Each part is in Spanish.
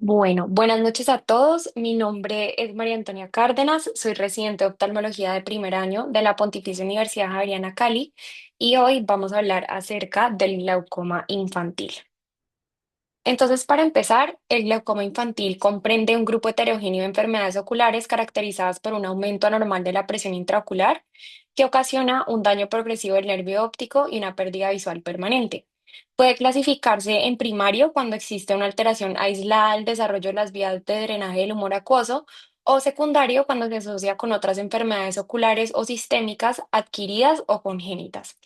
Bueno, buenas noches a todos. Mi nombre es María Antonia Cárdenas, soy residente de oftalmología de primer año de la Pontificia Universidad Javeriana Cali y hoy vamos a hablar acerca del glaucoma infantil. Entonces, para empezar, el glaucoma infantil comprende un grupo heterogéneo de enfermedades oculares caracterizadas por un aumento anormal de la presión intraocular que ocasiona un daño progresivo del nervio óptico y una pérdida visual permanente. Puede clasificarse en primario cuando existe una alteración aislada del desarrollo de las vías de drenaje del humor acuoso o secundario cuando se asocia con otras enfermedades oculares o sistémicas adquiridas o congénitas.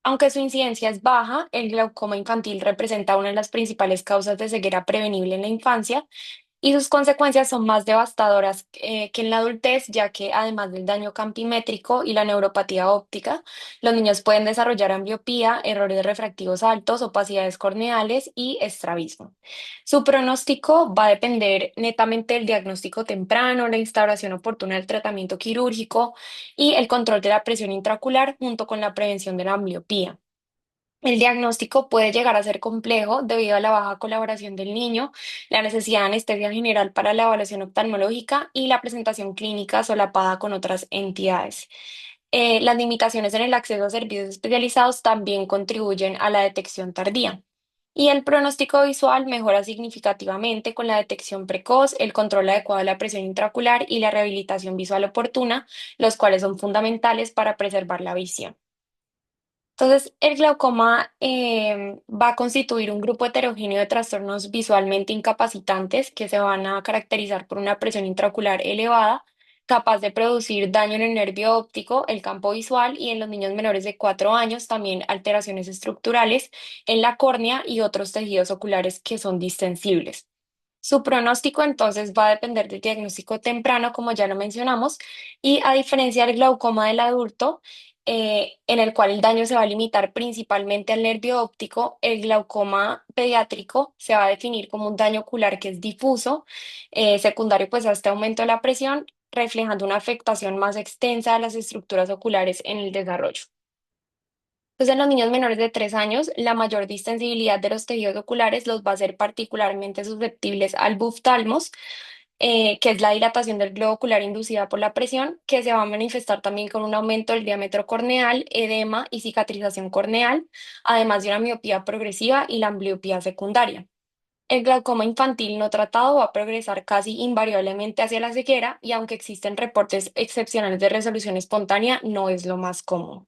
Aunque su incidencia es baja, el glaucoma infantil representa una de las principales causas de ceguera prevenible en la infancia y sus consecuencias son más devastadoras que en la adultez, ya que además del daño campimétrico y la neuropatía óptica, los niños pueden desarrollar ambliopía, errores refractivos altos, opacidades corneales y estrabismo. Su pronóstico va a depender netamente del diagnóstico temprano, la instauración oportuna del tratamiento quirúrgico y el control de la presión intraocular junto con la prevención de la ambliopía. El diagnóstico puede llegar a ser complejo debido a la baja colaboración del niño, la necesidad de anestesia general para la evaluación oftalmológica y la presentación clínica solapada con otras entidades. Las limitaciones en el acceso a servicios especializados también contribuyen a la detección tardía. Y el pronóstico visual mejora significativamente con la detección precoz, el control adecuado de la presión intraocular y la rehabilitación visual oportuna, los cuales son fundamentales para preservar la visión. Entonces, el glaucoma va a constituir un grupo heterogéneo de trastornos visualmente incapacitantes que se van a caracterizar por una presión intraocular elevada, capaz de producir daño en el nervio óptico, el campo visual y en los niños menores de 4 años también alteraciones estructurales en la córnea y otros tejidos oculares que son distensibles. Su pronóstico entonces va a depender del diagnóstico temprano, como ya lo mencionamos, y a diferencia del glaucoma del adulto, en el cual el daño se va a limitar principalmente al nervio óptico, el glaucoma pediátrico se va a definir como un daño ocular que es difuso, secundario pues a este aumento de la presión, reflejando una afectación más extensa de las estructuras oculares en el desarrollo. Entonces, en los niños menores de 3 años, la mayor distensibilidad de los tejidos oculares los va a hacer particularmente susceptibles al buftalmos, que es la dilatación del globo ocular inducida por la presión, que se va a manifestar también con un aumento del diámetro corneal, edema y cicatrización corneal, además de una miopía progresiva y la ambliopía secundaria. El glaucoma infantil no tratado va a progresar casi invariablemente hacia la ceguera y aunque existen reportes excepcionales de resolución espontánea, no es lo más común.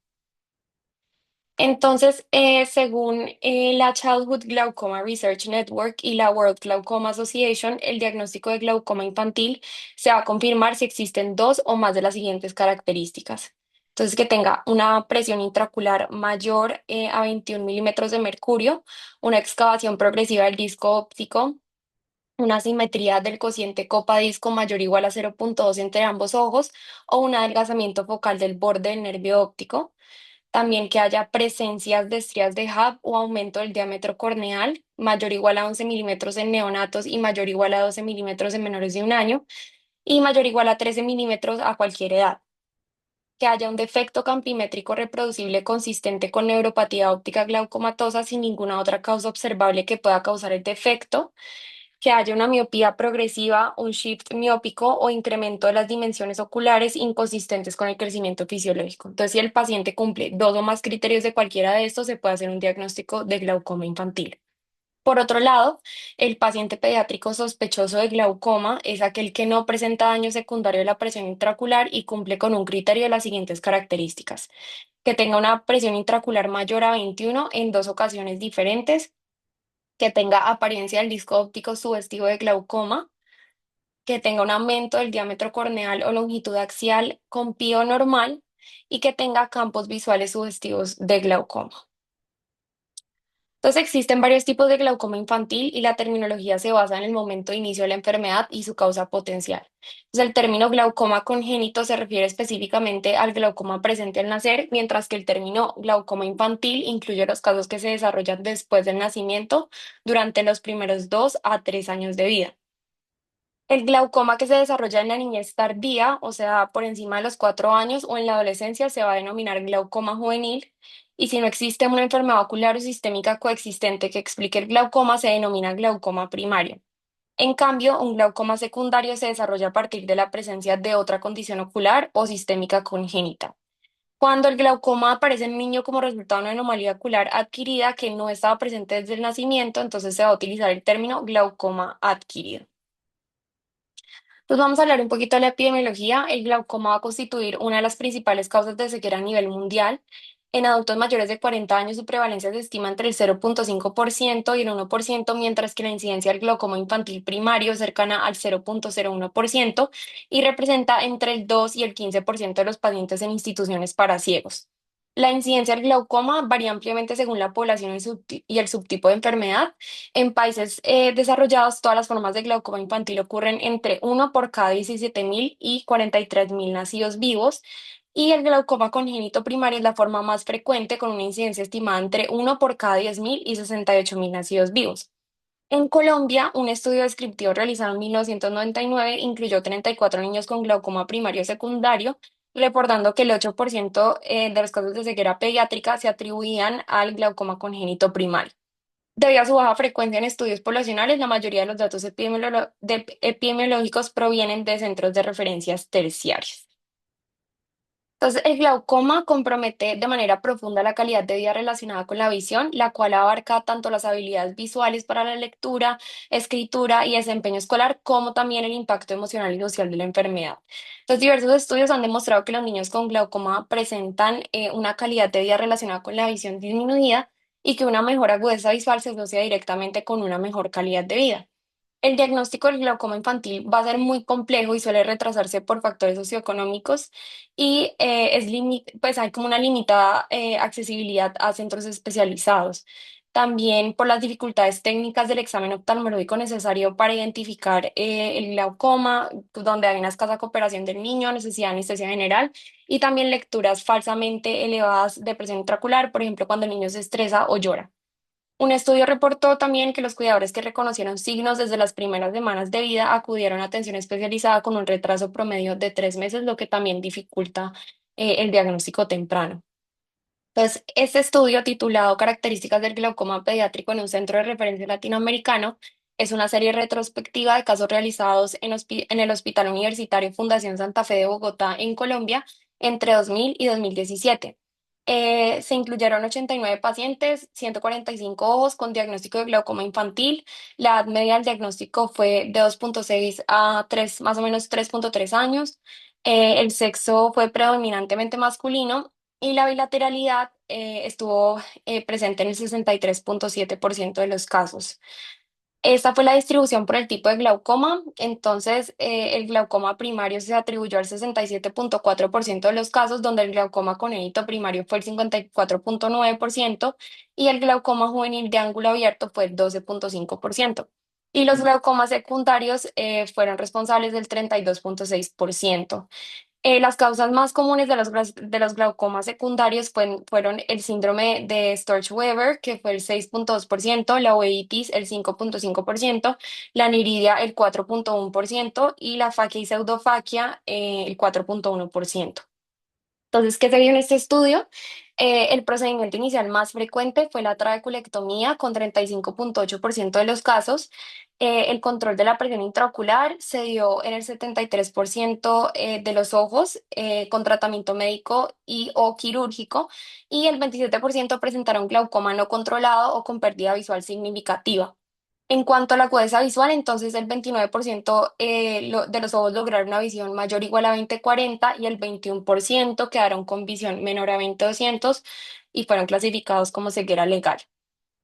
Entonces, según la Childhood Glaucoma Research Network y la World Glaucoma Association, el diagnóstico de glaucoma infantil se va a confirmar si existen dos o más de las siguientes características. Entonces, que tenga una presión intraocular mayor a 21 milímetros de mercurio, una excavación progresiva del disco óptico, una simetría del cociente copa-disco mayor o igual a 0,2 entre ambos ojos o un adelgazamiento focal del borde del nervio óptico. También que haya presencias de estrías de Hub o aumento del diámetro corneal, mayor o igual a 11 milímetros en neonatos y mayor o igual a 12 milímetros en menores de 1 año, y mayor o igual a 13 milímetros a cualquier edad. Que haya un defecto campimétrico reproducible consistente con neuropatía óptica glaucomatosa sin ninguna otra causa observable que pueda causar el defecto. Que haya una miopía progresiva, un shift miópico o incremento de las dimensiones oculares inconsistentes con el crecimiento fisiológico. Entonces, si el paciente cumple dos o más criterios de cualquiera de estos, se puede hacer un diagnóstico de glaucoma infantil. Por otro lado, el paciente pediátrico sospechoso de glaucoma es aquel que no presenta daño secundario de la presión intraocular y cumple con un criterio de las siguientes características: que tenga una presión intraocular mayor a 21 en dos ocasiones diferentes, que tenga apariencia del disco óptico sugestivo de glaucoma, que tenga un aumento del diámetro corneal o longitud axial con pío normal y que tenga campos visuales sugestivos de glaucoma. Entonces existen varios tipos de glaucoma infantil y la terminología se basa en el momento de inicio de la enfermedad y su causa potencial. Entonces, el término glaucoma congénito se refiere específicamente al glaucoma presente al nacer, mientras que el término glaucoma infantil incluye los casos que se desarrollan después del nacimiento durante los primeros 2 a 3 años de vida. El glaucoma que se desarrolla en la niñez tardía, o sea, por encima de los 4 años o en la adolescencia, se va a denominar glaucoma juvenil. Y si no existe una enfermedad ocular o sistémica coexistente que explique el glaucoma, se denomina glaucoma primario. En cambio, un glaucoma secundario se desarrolla a partir de la presencia de otra condición ocular o sistémica congénita. Cuando el glaucoma aparece en el niño como resultado de una anomalía ocular adquirida que no estaba presente desde el nacimiento, entonces se va a utilizar el término glaucoma adquirido. Entonces vamos a hablar un poquito de la epidemiología. El glaucoma va a constituir una de las principales causas de ceguera a nivel mundial. En adultos mayores de 40 años su prevalencia se estima entre el 0,5% y el 1%, mientras que la incidencia del glaucoma infantil primario es cercana al 0,01% y representa entre el 2 y el 15% de los pacientes en instituciones para ciegos. La incidencia del glaucoma varía ampliamente según la población y el subtipo de enfermedad. En países desarrollados, todas las formas de glaucoma infantil ocurren entre 1 por cada 17.000 y 43.000 nacidos vivos, y el glaucoma congénito primario es la forma más frecuente, con una incidencia estimada entre 1 por cada 10.000 y 68.000 nacidos vivos. En Colombia, un estudio descriptivo realizado en 1999 incluyó 34 niños con glaucoma primario y secundario, reportando que el 8% de los casos de ceguera pediátrica se atribuían al glaucoma congénito primario. Debido a su baja frecuencia en estudios poblacionales, la mayoría de los datos epidemiológicos provienen de centros de referencias terciarios. Entonces, el glaucoma compromete de manera profunda la calidad de vida relacionada con la visión, la cual abarca tanto las habilidades visuales para la lectura, escritura y desempeño escolar, como también el impacto emocional y social de la enfermedad. Entonces, diversos estudios han demostrado que los niños con glaucoma presentan una calidad de vida relacionada con la visión disminuida y que una mejor agudeza visual se asocia directamente con una mejor calidad de vida. El diagnóstico del glaucoma infantil va a ser muy complejo y suele retrasarse por factores socioeconómicos y pues hay como una limitada accesibilidad a centros especializados. También por las dificultades técnicas del examen oftalmológico necesario para identificar el glaucoma, donde hay una escasa cooperación del niño, necesidad de anestesia general y también lecturas falsamente elevadas de presión intraocular, por ejemplo, cuando el niño se estresa o llora. Un estudio reportó también que los cuidadores que reconocieron signos desde las primeras semanas de vida acudieron a atención especializada con un retraso promedio de 3 meses, lo que también dificulta el diagnóstico temprano. Entonces, este estudio titulado Características del glaucoma pediátrico en un centro de referencia latinoamericano es una serie retrospectiva de casos realizados en el Hospital Universitario Fundación Santa Fe de Bogotá, en Colombia, entre 2000 y 2017. Se incluyeron 89 pacientes, 145 ojos con diagnóstico de glaucoma infantil. La edad media del diagnóstico fue de 2,6 a 3, más o menos 3,3 años. El sexo fue predominantemente masculino y la bilateralidad estuvo presente en el 63,7% de los casos. Esta fue la distribución por el tipo de glaucoma. Entonces, el glaucoma primario se atribuyó al 67,4% de los casos, donde el glaucoma congénito primario fue el 54,9% y el glaucoma juvenil de ángulo abierto fue el 12,5%. Y los glaucomas secundarios fueron responsables del 32,6%. Las causas más comunes de los glaucomas secundarios fueron el síndrome de Sturge-Weber, que fue el 6,2%, la uveitis el 5,5%, la aniridia el 4,1% y la facie y pseudofaquia el 4,1%. Entonces, ¿qué se vio en este estudio? El procedimiento inicial más frecuente fue la trabeculectomía con 35,8% de los casos. El control de la presión intraocular se dio en el 73% de los ojos con tratamiento médico y o quirúrgico, y el 27% presentaron glaucoma no controlado o con pérdida visual significativa. En cuanto a la agudeza visual, entonces el 29% de los ojos lograron una visión mayor o igual a 20/40 y el 21% quedaron con visión menor a 20/200 y fueron clasificados como ceguera legal.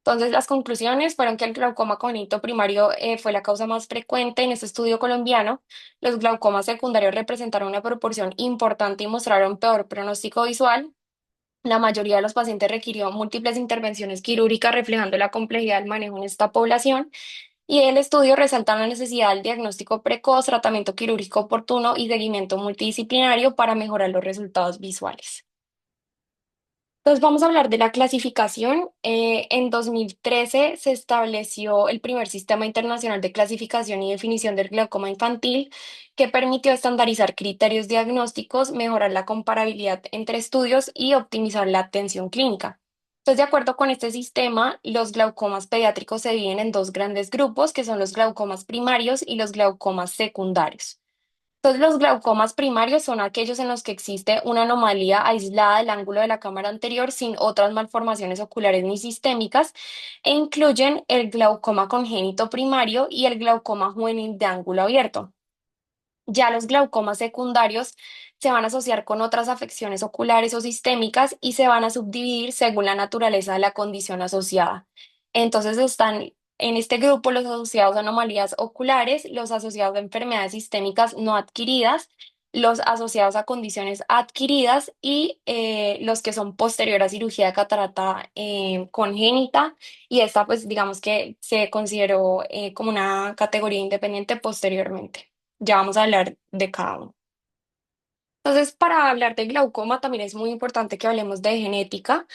Entonces, las conclusiones fueron que el glaucoma congénito primario fue la causa más frecuente en este estudio colombiano. Los glaucomas secundarios representaron una proporción importante y mostraron peor pronóstico visual. La mayoría de los pacientes requirió múltiples intervenciones quirúrgicas, reflejando la complejidad del manejo en esta población. Y el estudio resalta la necesidad del diagnóstico precoz, tratamiento quirúrgico oportuno y seguimiento multidisciplinario para mejorar los resultados visuales. Entonces vamos a hablar de la clasificación. En 2013 se estableció el primer sistema internacional de clasificación y definición del glaucoma infantil, que permitió estandarizar criterios diagnósticos, mejorar la comparabilidad entre estudios y optimizar la atención clínica. Entonces, de acuerdo con este sistema, los glaucomas pediátricos se dividen en dos grandes grupos, que son los glaucomas primarios y los glaucomas secundarios. Entonces, los glaucomas primarios son aquellos en los que existe una anomalía aislada del ángulo de la cámara anterior sin otras malformaciones oculares ni sistémicas e incluyen el glaucoma congénito primario y el glaucoma juvenil de ángulo abierto. Ya los glaucomas secundarios se van a asociar con otras afecciones oculares o sistémicas y se van a subdividir según la naturaleza de la condición asociada. Entonces están en este grupo los asociados a anomalías oculares, los asociados a enfermedades sistémicas no adquiridas, los asociados a condiciones adquiridas y los que son posterior a cirugía de catarata congénita, y esta pues digamos que se consideró como una categoría independiente posteriormente. Ya vamos a hablar de cada uno. Entonces, para hablar de glaucoma también es muy importante que hablemos de genética,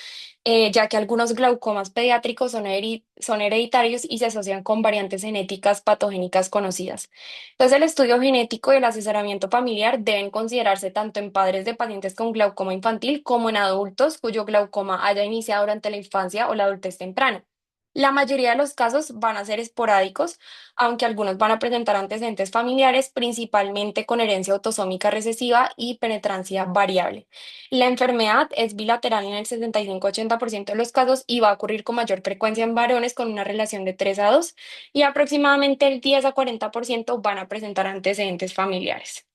ya que algunos glaucomas pediátricos son hereditarios y se asocian con variantes genéticas patogénicas conocidas. Entonces, el estudio genético y el asesoramiento familiar deben considerarse tanto en padres de pacientes con glaucoma infantil como en adultos cuyo glaucoma haya iniciado durante la infancia o la adultez temprana. La mayoría de los casos van a ser esporádicos, aunque algunos van a presentar antecedentes familiares, principalmente con herencia autosómica recesiva y penetrancia variable. La enfermedad es bilateral en el 65-80% de los casos y va a ocurrir con mayor frecuencia en varones con una relación de 3 a 2, y aproximadamente el 10 a 40% van a presentar antecedentes familiares.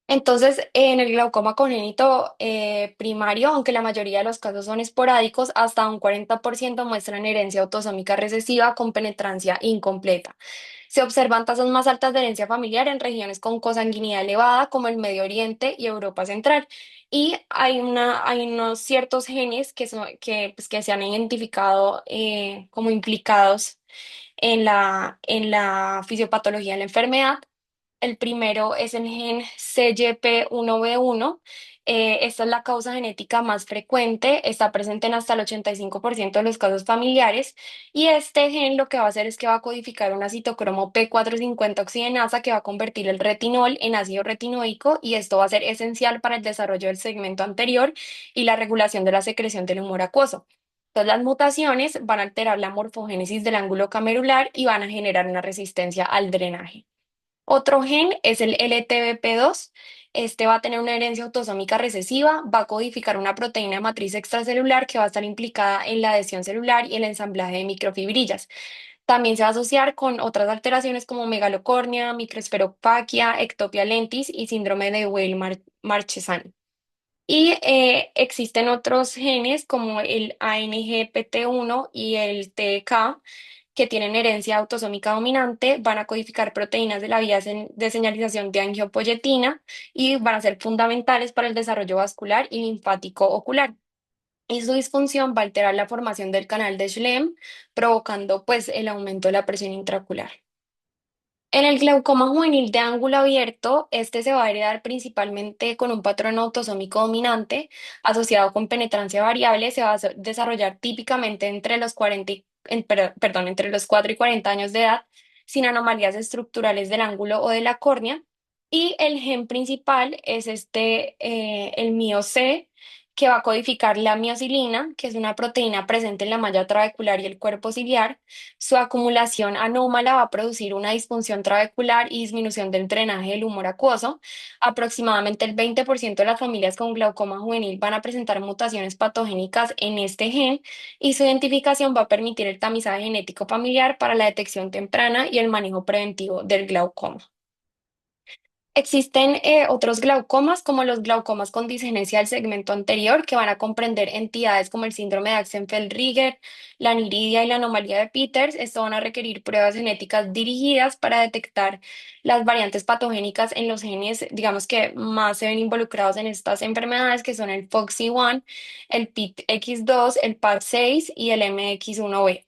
Entonces, en el glaucoma congénito primario, aunque la mayoría de los casos son esporádicos, hasta un 40% muestran herencia autosómica recesiva con penetrancia incompleta. Se observan tasas más altas de herencia familiar en regiones con consanguinidad elevada, como el Medio Oriente y Europa Central. Y hay unos ciertos genes pues, que se han identificado como implicados en la fisiopatología de la enfermedad. El primero es el gen CYP1B1. Esta es la causa genética más frecuente, está presente en hasta el 85% de los casos familiares, y este gen lo que va a hacer es que va a codificar una citocromo P450 oxigenasa que va a convertir el retinol en ácido retinoico, y esto va a ser esencial para el desarrollo del segmento anterior y la regulación de la secreción del humor acuoso. Entonces, las mutaciones van a alterar la morfogénesis del ángulo camerular y van a generar una resistencia al drenaje. Otro gen es el LTBP2. Este va a tener una herencia autosómica recesiva, va a codificar una proteína de matriz extracelular que va a estar implicada en la adhesión celular y el ensamblaje de microfibrillas. También se va a asociar con otras alteraciones como megalocornia, microesferopaquia, ectopia lentis y síndrome de Weill-Marchesani. Y existen otros genes como el ANGPT1 y el TK que tienen herencia autosómica dominante, van a codificar proteínas de la vía de señalización de angiopoyetina y van a ser fundamentales para el desarrollo vascular y linfático ocular. Y su disfunción va a alterar la formación del canal de Schlemm, provocando pues el aumento de la presión intraocular. En el glaucoma juvenil de ángulo abierto, este se va a heredar principalmente con un patrón autosómico dominante asociado con penetrancia variable. Se va a desarrollar típicamente entre los 40 perdón, entre los 4 y 40 años de edad, sin anomalías estructurales del ángulo o de la córnea. Y el gen principal es el MIO-C, que va a codificar la miocilina, que es una proteína presente en la malla trabecular y el cuerpo ciliar. Su acumulación anómala va a producir una disfunción trabecular y disminución del drenaje del humor acuoso. Aproximadamente el 20% de las familias con glaucoma juvenil van a presentar mutaciones patogénicas en este gen, y su identificación va a permitir el tamizaje genético familiar para la detección temprana y el manejo preventivo del glaucoma. Existen otros glaucomas, como los glaucomas con disgenesia del segmento anterior, que van a comprender entidades como el síndrome de Axenfeld-Rieger, la aniridia y la anomalía de Peters. Esto van a requerir pruebas genéticas dirigidas para detectar las variantes patogénicas en los genes, digamos que más se ven involucrados en estas enfermedades, que son el FOXY1, el PITX2, el PAD6 y el MX1B.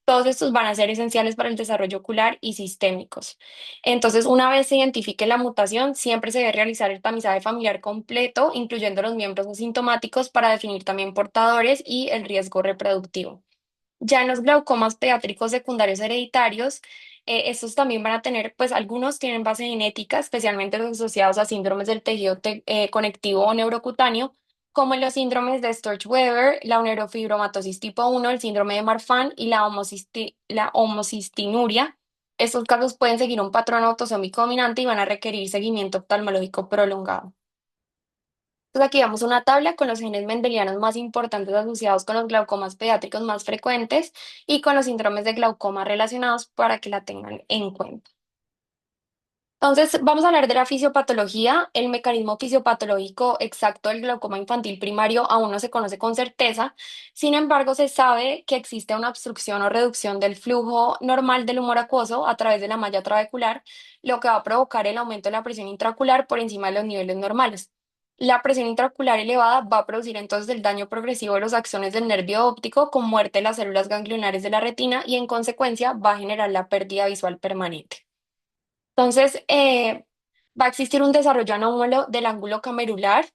Todos estos van a ser esenciales para el desarrollo ocular y sistémicos. Entonces, una vez se identifique la mutación, siempre se debe realizar el tamizaje familiar completo, incluyendo los miembros asintomáticos, para definir también portadores y el riesgo reproductivo. Ya en los glaucomas pediátricos secundarios hereditarios, estos también van a tener, pues algunos tienen base genética, especialmente los asociados a síndromes del tejido conectivo o neurocutáneo, como en los síndromes de Sturge-Weber, la neurofibromatosis tipo 1, el síndrome de Marfan y la homocistinuria. Estos casos pueden seguir un patrón autosómico dominante y van a requerir seguimiento oftalmológico prolongado. Entonces aquí vemos una tabla con los genes mendelianos más importantes asociados con los glaucomas pediátricos más frecuentes y con los síndromes de glaucoma relacionados para que la tengan en cuenta. Entonces, vamos a hablar de la fisiopatología. El mecanismo fisiopatológico exacto del glaucoma infantil primario aún no se conoce con certeza. Sin embargo, se sabe que existe una obstrucción o reducción del flujo normal del humor acuoso a través de la malla trabecular, lo que va a provocar el aumento de la presión intraocular por encima de los niveles normales. La presión intraocular elevada va a producir entonces el daño progresivo de los axones del nervio óptico con muerte de las células ganglionares de la retina y en consecuencia va a generar la pérdida visual permanente. Entonces, va a existir un desarrollo anómalo del ángulo camerular.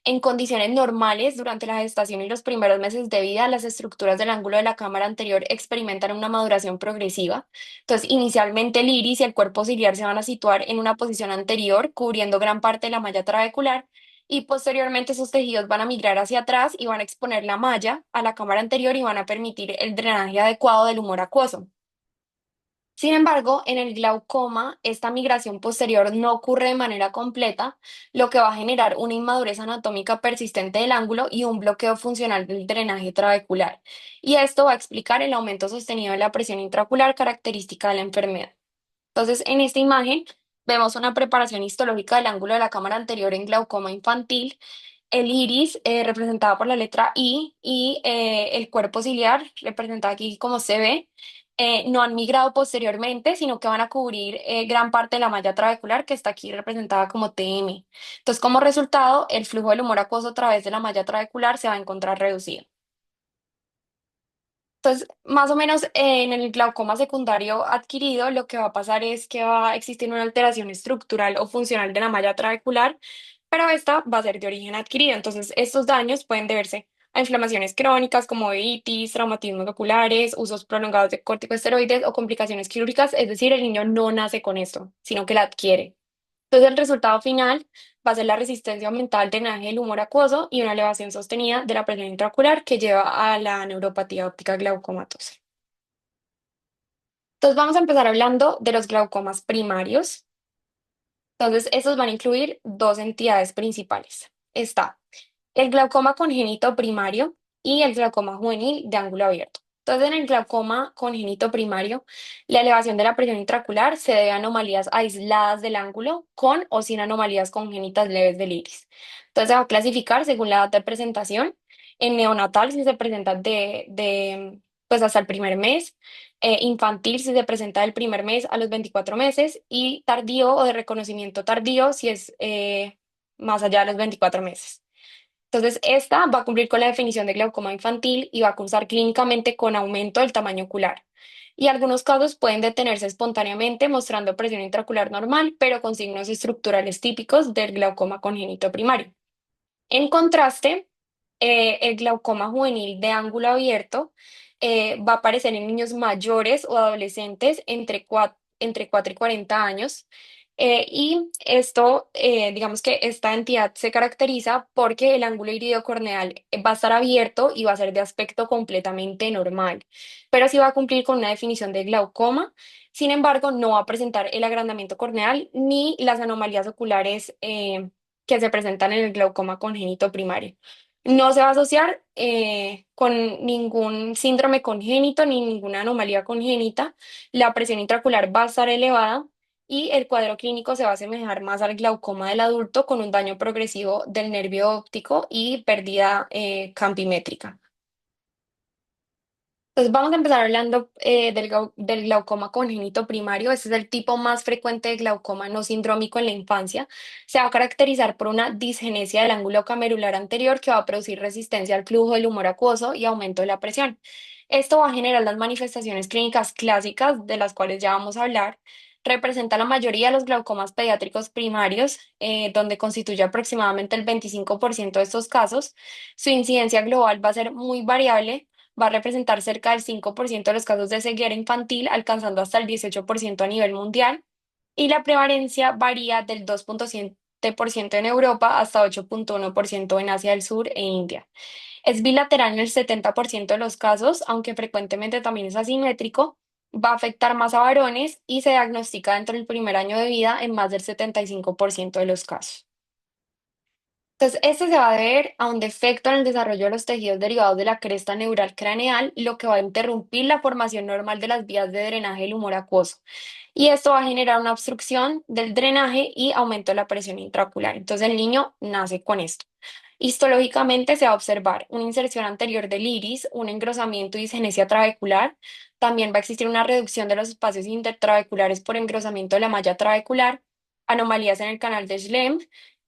En condiciones normales, durante la gestación y los primeros meses de vida, las estructuras del ángulo de la cámara anterior experimentan una maduración progresiva. Entonces, inicialmente el iris y el cuerpo ciliar se van a situar en una posición anterior, cubriendo gran parte de la malla trabecular, y posteriormente esos tejidos van a migrar hacia atrás y van a exponer la malla a la cámara anterior y van a permitir el drenaje adecuado del humor acuoso. Sin embargo, en el glaucoma, esta migración posterior no ocurre de manera completa, lo que va a generar una inmadurez anatómica persistente del ángulo y un bloqueo funcional del drenaje trabecular. Y esto va a explicar el aumento sostenido de la presión intraocular característica de la enfermedad. Entonces, en esta imagen vemos una preparación histológica del ángulo de la cámara anterior en glaucoma infantil, el iris representado por la letra I y el cuerpo ciliar representado aquí como CB no han migrado posteriormente, sino que van a cubrir gran parte de la malla trabecular que está aquí representada como TM. Entonces, como resultado, el flujo del humor acuoso a través de la malla trabecular se va a encontrar reducido. Entonces, más o menos en el glaucoma secundario adquirido, lo que va a pasar es que va a existir una alteración estructural o funcional de la malla trabecular, pero esta va a ser de origen adquirido. Entonces, estos daños pueden deberse a inflamaciones crónicas como itis, traumatismos oculares, usos prolongados de corticosteroides o complicaciones quirúrgicas. Es decir, el niño no nace con esto, sino que la adquiere. Entonces, el resultado final va a ser la resistencia aumentada al drenaje del humor acuoso y una elevación sostenida de la presión intraocular que lleva a la neuropatía óptica glaucomatosa. Entonces, vamos a empezar hablando de los glaucomas primarios. Entonces, estos van a incluir dos entidades principales. Está el glaucoma congénito primario y el glaucoma juvenil de ángulo abierto. Entonces, en el glaucoma congénito primario, la elevación de la presión intraocular se debe a anomalías aisladas del ángulo con o sin anomalías congénitas leves del iris. Entonces, se va a clasificar según la edad de presentación. En neonatal, si se presenta pues hasta el primer mes, infantil si se presenta del primer mes a los 24 meses y tardío o de reconocimiento tardío si es más allá de los 24 meses. Entonces, esta va a cumplir con la definición de glaucoma infantil y va a cursar clínicamente con aumento del tamaño ocular. Y algunos casos pueden detenerse espontáneamente mostrando presión intraocular normal, pero con signos estructurales típicos del glaucoma congénito primario. En contraste, el glaucoma juvenil de ángulo abierto va a aparecer en niños mayores o adolescentes entre 4 y 40 años. Y esto, digamos que esta entidad se caracteriza porque el ángulo iridocorneal va a estar abierto y va a ser de aspecto completamente normal, pero sí va a cumplir con una definición de glaucoma. Sin embargo, no va a presentar el agrandamiento corneal ni las anomalías oculares que se presentan en el glaucoma congénito primario. No se va a asociar con ningún síndrome congénito ni ninguna anomalía congénita. La presión intraocular va a estar elevada y el cuadro clínico se va a asemejar más al glaucoma del adulto con un daño progresivo del nervio óptico y pérdida campimétrica. Entonces vamos a empezar hablando del glaucoma congénito primario. Este es el tipo más frecuente de glaucoma no sindrómico en la infancia. Se va a caracterizar por una disgenesia del ángulo camerular anterior que va a producir resistencia al flujo del humor acuoso y aumento de la presión. Esto va a generar las manifestaciones clínicas clásicas de las cuales ya vamos a hablar. Representa la mayoría de los glaucomas pediátricos primarios, donde constituye aproximadamente el 25% de estos casos. Su incidencia global va a ser muy variable, va a representar cerca del 5% de los casos de ceguera infantil, alcanzando hasta el 18% a nivel mundial, y la prevalencia varía del 7% en Europa hasta 8,1% en Asia del Sur e India. Es bilateral en el 70% de los casos, aunque frecuentemente también es asimétrico. Va a afectar más a varones y se diagnostica dentro del primer año de vida en más del 75% de los casos. Entonces, este se va a deber a un defecto en el desarrollo de los tejidos derivados de la cresta neural craneal, lo que va a interrumpir la formación normal de las vías de drenaje del humor acuoso. Y esto va a generar una obstrucción del drenaje y aumento de la presión intraocular. Entonces, el niño nace con esto. Histológicamente se va a observar una inserción anterior del iris, un engrosamiento y disgenesia trabecular. También va a existir una reducción de los espacios intertrabeculares por engrosamiento de la malla trabecular, anomalías en el canal de Schlemm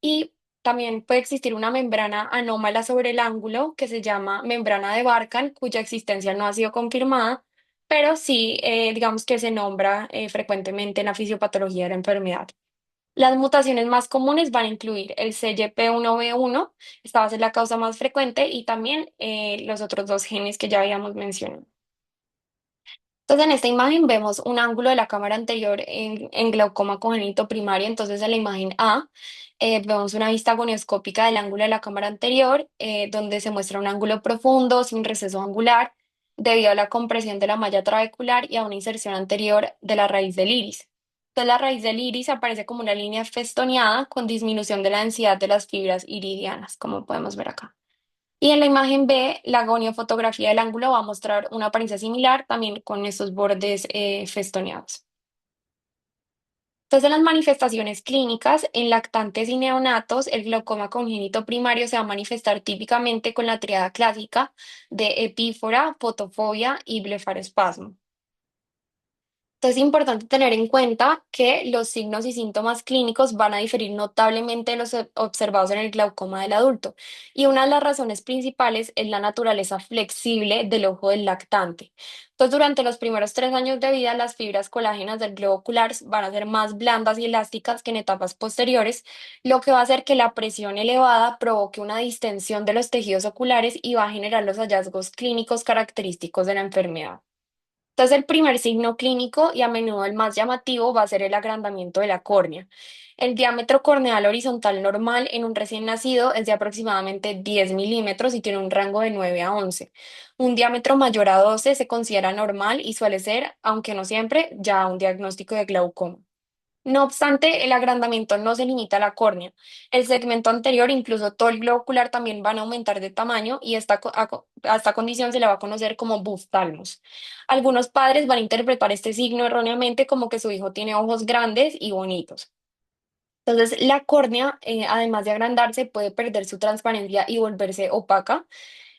y también puede existir una membrana anómala sobre el ángulo que se llama membrana de Barkan, cuya existencia no ha sido confirmada, pero sí, digamos que se nombra frecuentemente en la fisiopatología de la enfermedad. Las mutaciones más comunes van a incluir el CYP1B1, esta va a ser la causa más frecuente, y también los otros dos genes que ya habíamos mencionado. Entonces, en esta imagen vemos un ángulo de la cámara anterior en glaucoma congénito primario. Entonces, en la imagen A, vemos una vista gonioscópica del ángulo de la cámara anterior, donde se muestra un ángulo profundo, sin receso angular, debido a la compresión de la malla trabecular y a una inserción anterior de la raíz del iris. Entonces, la raíz del iris aparece como una línea festoneada con disminución de la densidad de las fibras iridianas, como podemos ver acá. Y en la imagen B, la goniofotografía del ángulo va a mostrar una apariencia similar, también con estos bordes festoneados. Entonces, en las manifestaciones clínicas, en lactantes y neonatos, el glaucoma congénito primario se va a manifestar típicamente con la triada clásica de epífora, fotofobia y blefaroespasmo. Entonces, es importante tener en cuenta que los signos y síntomas clínicos van a diferir notablemente de los observados en el glaucoma del adulto. Y una de las razones principales es la naturaleza flexible del ojo del lactante. Entonces, durante los primeros 3 años de vida, las fibras colágenas del globo ocular van a ser más blandas y elásticas que en etapas posteriores, lo que va a hacer que la presión elevada provoque una distensión de los tejidos oculares y va a generar los hallazgos clínicos característicos de la enfermedad. Entonces, el primer signo clínico y a menudo el más llamativo va a ser el agrandamiento de la córnea. El diámetro corneal horizontal normal en un recién nacido es de aproximadamente 10 milímetros y tiene un rango de 9 a 11. Un diámetro mayor a 12 se considera normal y suele ser, aunque no siempre, ya un diagnóstico de glaucoma. No obstante, el agrandamiento no se limita a la córnea. El segmento anterior, incluso todo el globo ocular, también van a aumentar de tamaño y a esta condición se le va a conocer como buftalmos. Algunos padres van a interpretar este signo erróneamente como que su hijo tiene ojos grandes y bonitos. Entonces, la córnea, además de agrandarse, puede perder su transparencia y volverse opaca.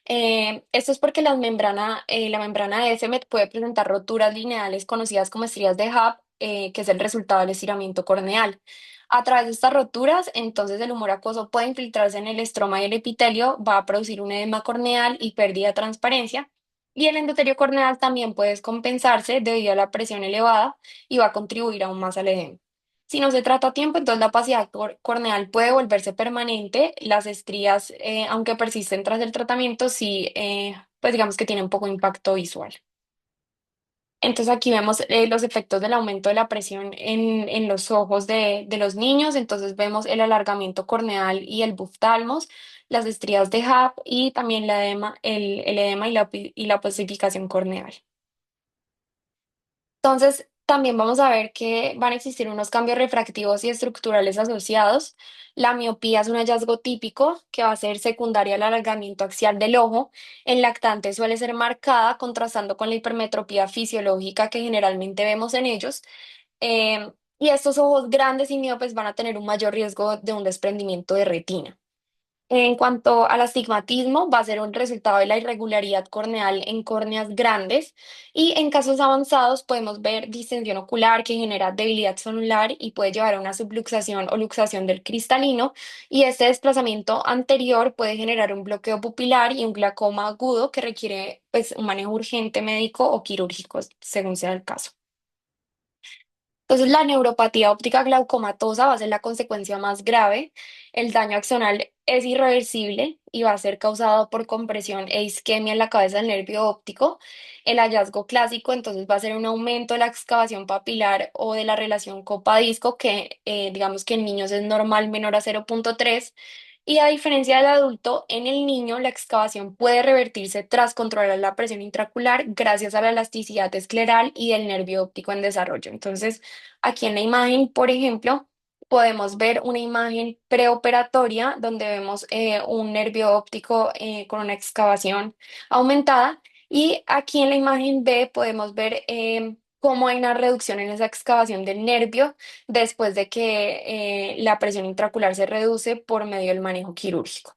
Esto es porque la membrana de Essemet puede presentar roturas lineales conocidas como estrías de Hub, que es el resultado del estiramiento corneal. A través de estas roturas, entonces el humor acuoso puede infiltrarse en el estroma y el epitelio, va a producir un edema corneal y pérdida de transparencia. Y el endotelio corneal también puede descompensarse debido a la presión elevada y va a contribuir aún más al edema. Si no se trata a tiempo, entonces la opacidad corneal puede volverse permanente. Las estrías, aunque persisten tras el tratamiento, sí, pues digamos que tienen poco impacto visual. Entonces aquí vemos los efectos del aumento de la presión en los ojos de los niños. Entonces vemos el alargamiento corneal y el buftalmos, las estrías de Hub y también el edema y la opacificación corneal. Entonces, también vamos a ver que van a existir unos cambios refractivos y estructurales asociados. La miopía es un hallazgo típico que va a ser secundaria al alargamiento axial del ojo. En lactante suele ser marcada, contrastando con la hipermetropía fisiológica que generalmente vemos en ellos. Eh, y estos ojos grandes y miopes van a tener un mayor riesgo de un desprendimiento de retina. En cuanto al astigmatismo, va a ser un resultado de la irregularidad corneal en córneas grandes y en casos avanzados podemos ver distensión ocular que genera debilidad sonular y puede llevar a una subluxación o luxación del cristalino y este desplazamiento anterior puede generar un bloqueo pupilar y un glaucoma agudo que requiere pues un manejo urgente médico o quirúrgico según sea el caso. Entonces, la neuropatía óptica glaucomatosa va a ser la consecuencia más grave. El daño axonal es irreversible y va a ser causado por compresión e isquemia en la cabeza del nervio óptico. El hallazgo clásico, entonces, va a ser un aumento de la excavación papilar o de la relación copa-disco, que digamos que en niños es normal menor a 0,3. Y a diferencia del adulto, en el niño la excavación puede revertirse tras controlar la presión intraocular gracias a la elasticidad escleral y del nervio óptico en desarrollo. Entonces, aquí en la imagen, por ejemplo, podemos ver una imagen preoperatoria donde vemos un nervio óptico con una excavación aumentada y aquí en la imagen B podemos ver cómo hay una reducción en esa excavación del nervio después de que la presión intraocular se reduce por medio del manejo quirúrgico.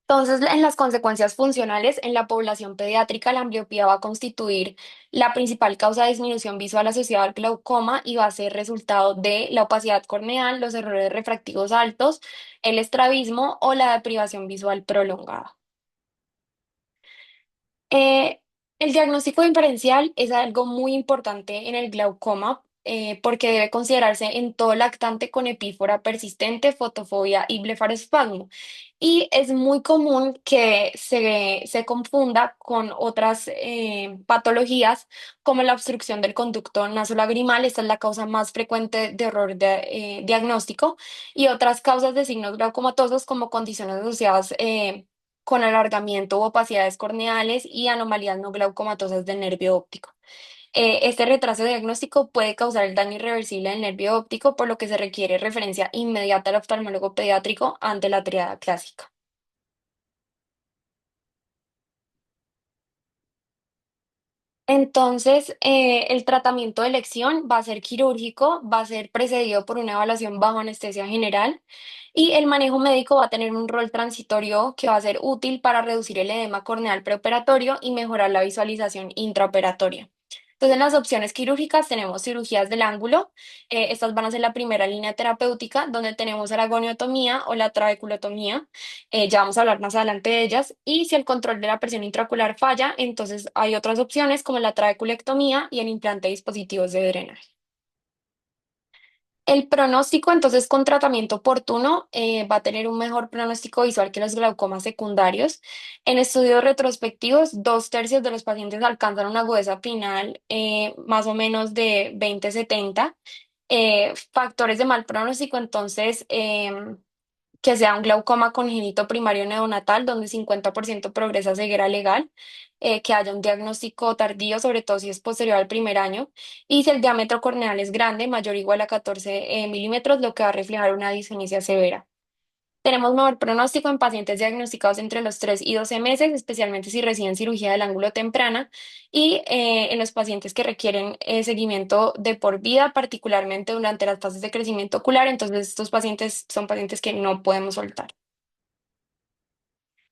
Entonces, en las consecuencias funcionales, en la población pediátrica, la ambliopía va a constituir la principal causa de disminución visual asociada al glaucoma y va a ser resultado de la opacidad corneal, los errores refractivos altos, el estrabismo o la deprivación visual prolongada. Eh, el diagnóstico diferencial es algo muy importante en el glaucoma porque debe considerarse en todo lactante con epífora persistente, fotofobia y blefaroespasmo. Y es muy común que se confunda con otras patologías como la obstrucción del conducto nasolagrimal. Esta es la causa más frecuente de error diagnóstico y otras causas de signos glaucomatosos como condiciones asociadas con alargamiento u opacidades corneales y anomalías no glaucomatosas del nervio óptico. Este retraso diagnóstico puede causar el daño irreversible del nervio óptico, por lo que se requiere referencia inmediata al oftalmólogo pediátrico ante la triada clásica. Entonces, el tratamiento de elección va a ser quirúrgico, va a ser precedido por una evaluación bajo anestesia general y el manejo médico va a tener un rol transitorio que va a ser útil para reducir el edema corneal preoperatorio y mejorar la visualización intraoperatoria. Entonces, en las opciones quirúrgicas tenemos cirugías del ángulo. Estas van a ser la primera línea terapéutica, donde tenemos la goniotomía o la trabeculotomía. Ya vamos a hablar más adelante de ellas. Y si el control de la presión intraocular falla, entonces hay otras opciones como la trabeculectomía y el implante de dispositivos de drenaje. El pronóstico, entonces, con tratamiento oportuno, va a tener un mejor pronóstico visual que los glaucomas secundarios. En estudios retrospectivos, 2/3 de los pacientes alcanzan una agudeza pinal más o menos de 20/70. Factores de mal pronóstico, entonces, que sea un glaucoma congénito primario neonatal, donde 50% progresa a ceguera legal, que haya un diagnóstico tardío, sobre todo si es posterior al primer año, y si el diámetro corneal es grande, mayor o igual a 14 milímetros, lo que va a reflejar una disfinicia severa. Tenemos mejor pronóstico en pacientes diagnosticados entre los 3 y 12 meses, especialmente si reciben cirugía del ángulo temprana, y en los pacientes que requieren seguimiento de por vida, particularmente durante las fases de crecimiento ocular. Entonces, estos pacientes son pacientes que no podemos soltar.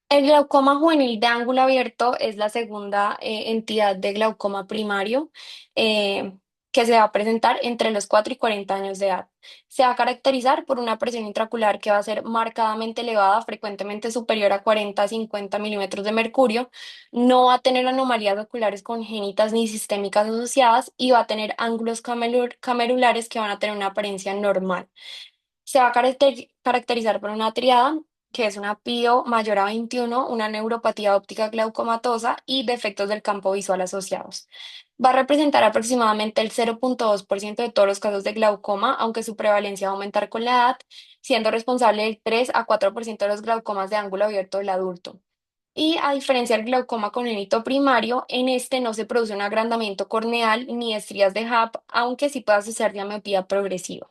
El glaucoma juvenil de ángulo abierto es la segunda entidad de glaucoma primario eh, que se va a presentar entre los 4 y 40 años de edad. Se va a caracterizar por una presión intraocular que va a ser marcadamente elevada, frecuentemente superior a 40 a 50 milímetros de mercurio. No va a tener anomalías oculares congénitas ni sistémicas asociadas y va a tener ángulos camerulares que van a tener una apariencia normal. Se va a caracterizar por una triada, que es una PIO mayor a 21, una neuropatía óptica glaucomatosa y defectos del campo visual asociados. Va a representar aproximadamente el 0,2% de todos los casos de glaucoma, aunque su prevalencia va a aumentar con la edad, siendo responsable del 3 a 4% de los glaucomas de ángulo abierto del adulto. Y a diferencia del glaucoma congénito primario, en este no se produce un agrandamiento corneal ni estrías de HAP, aunque sí puede asociar miopía progresiva.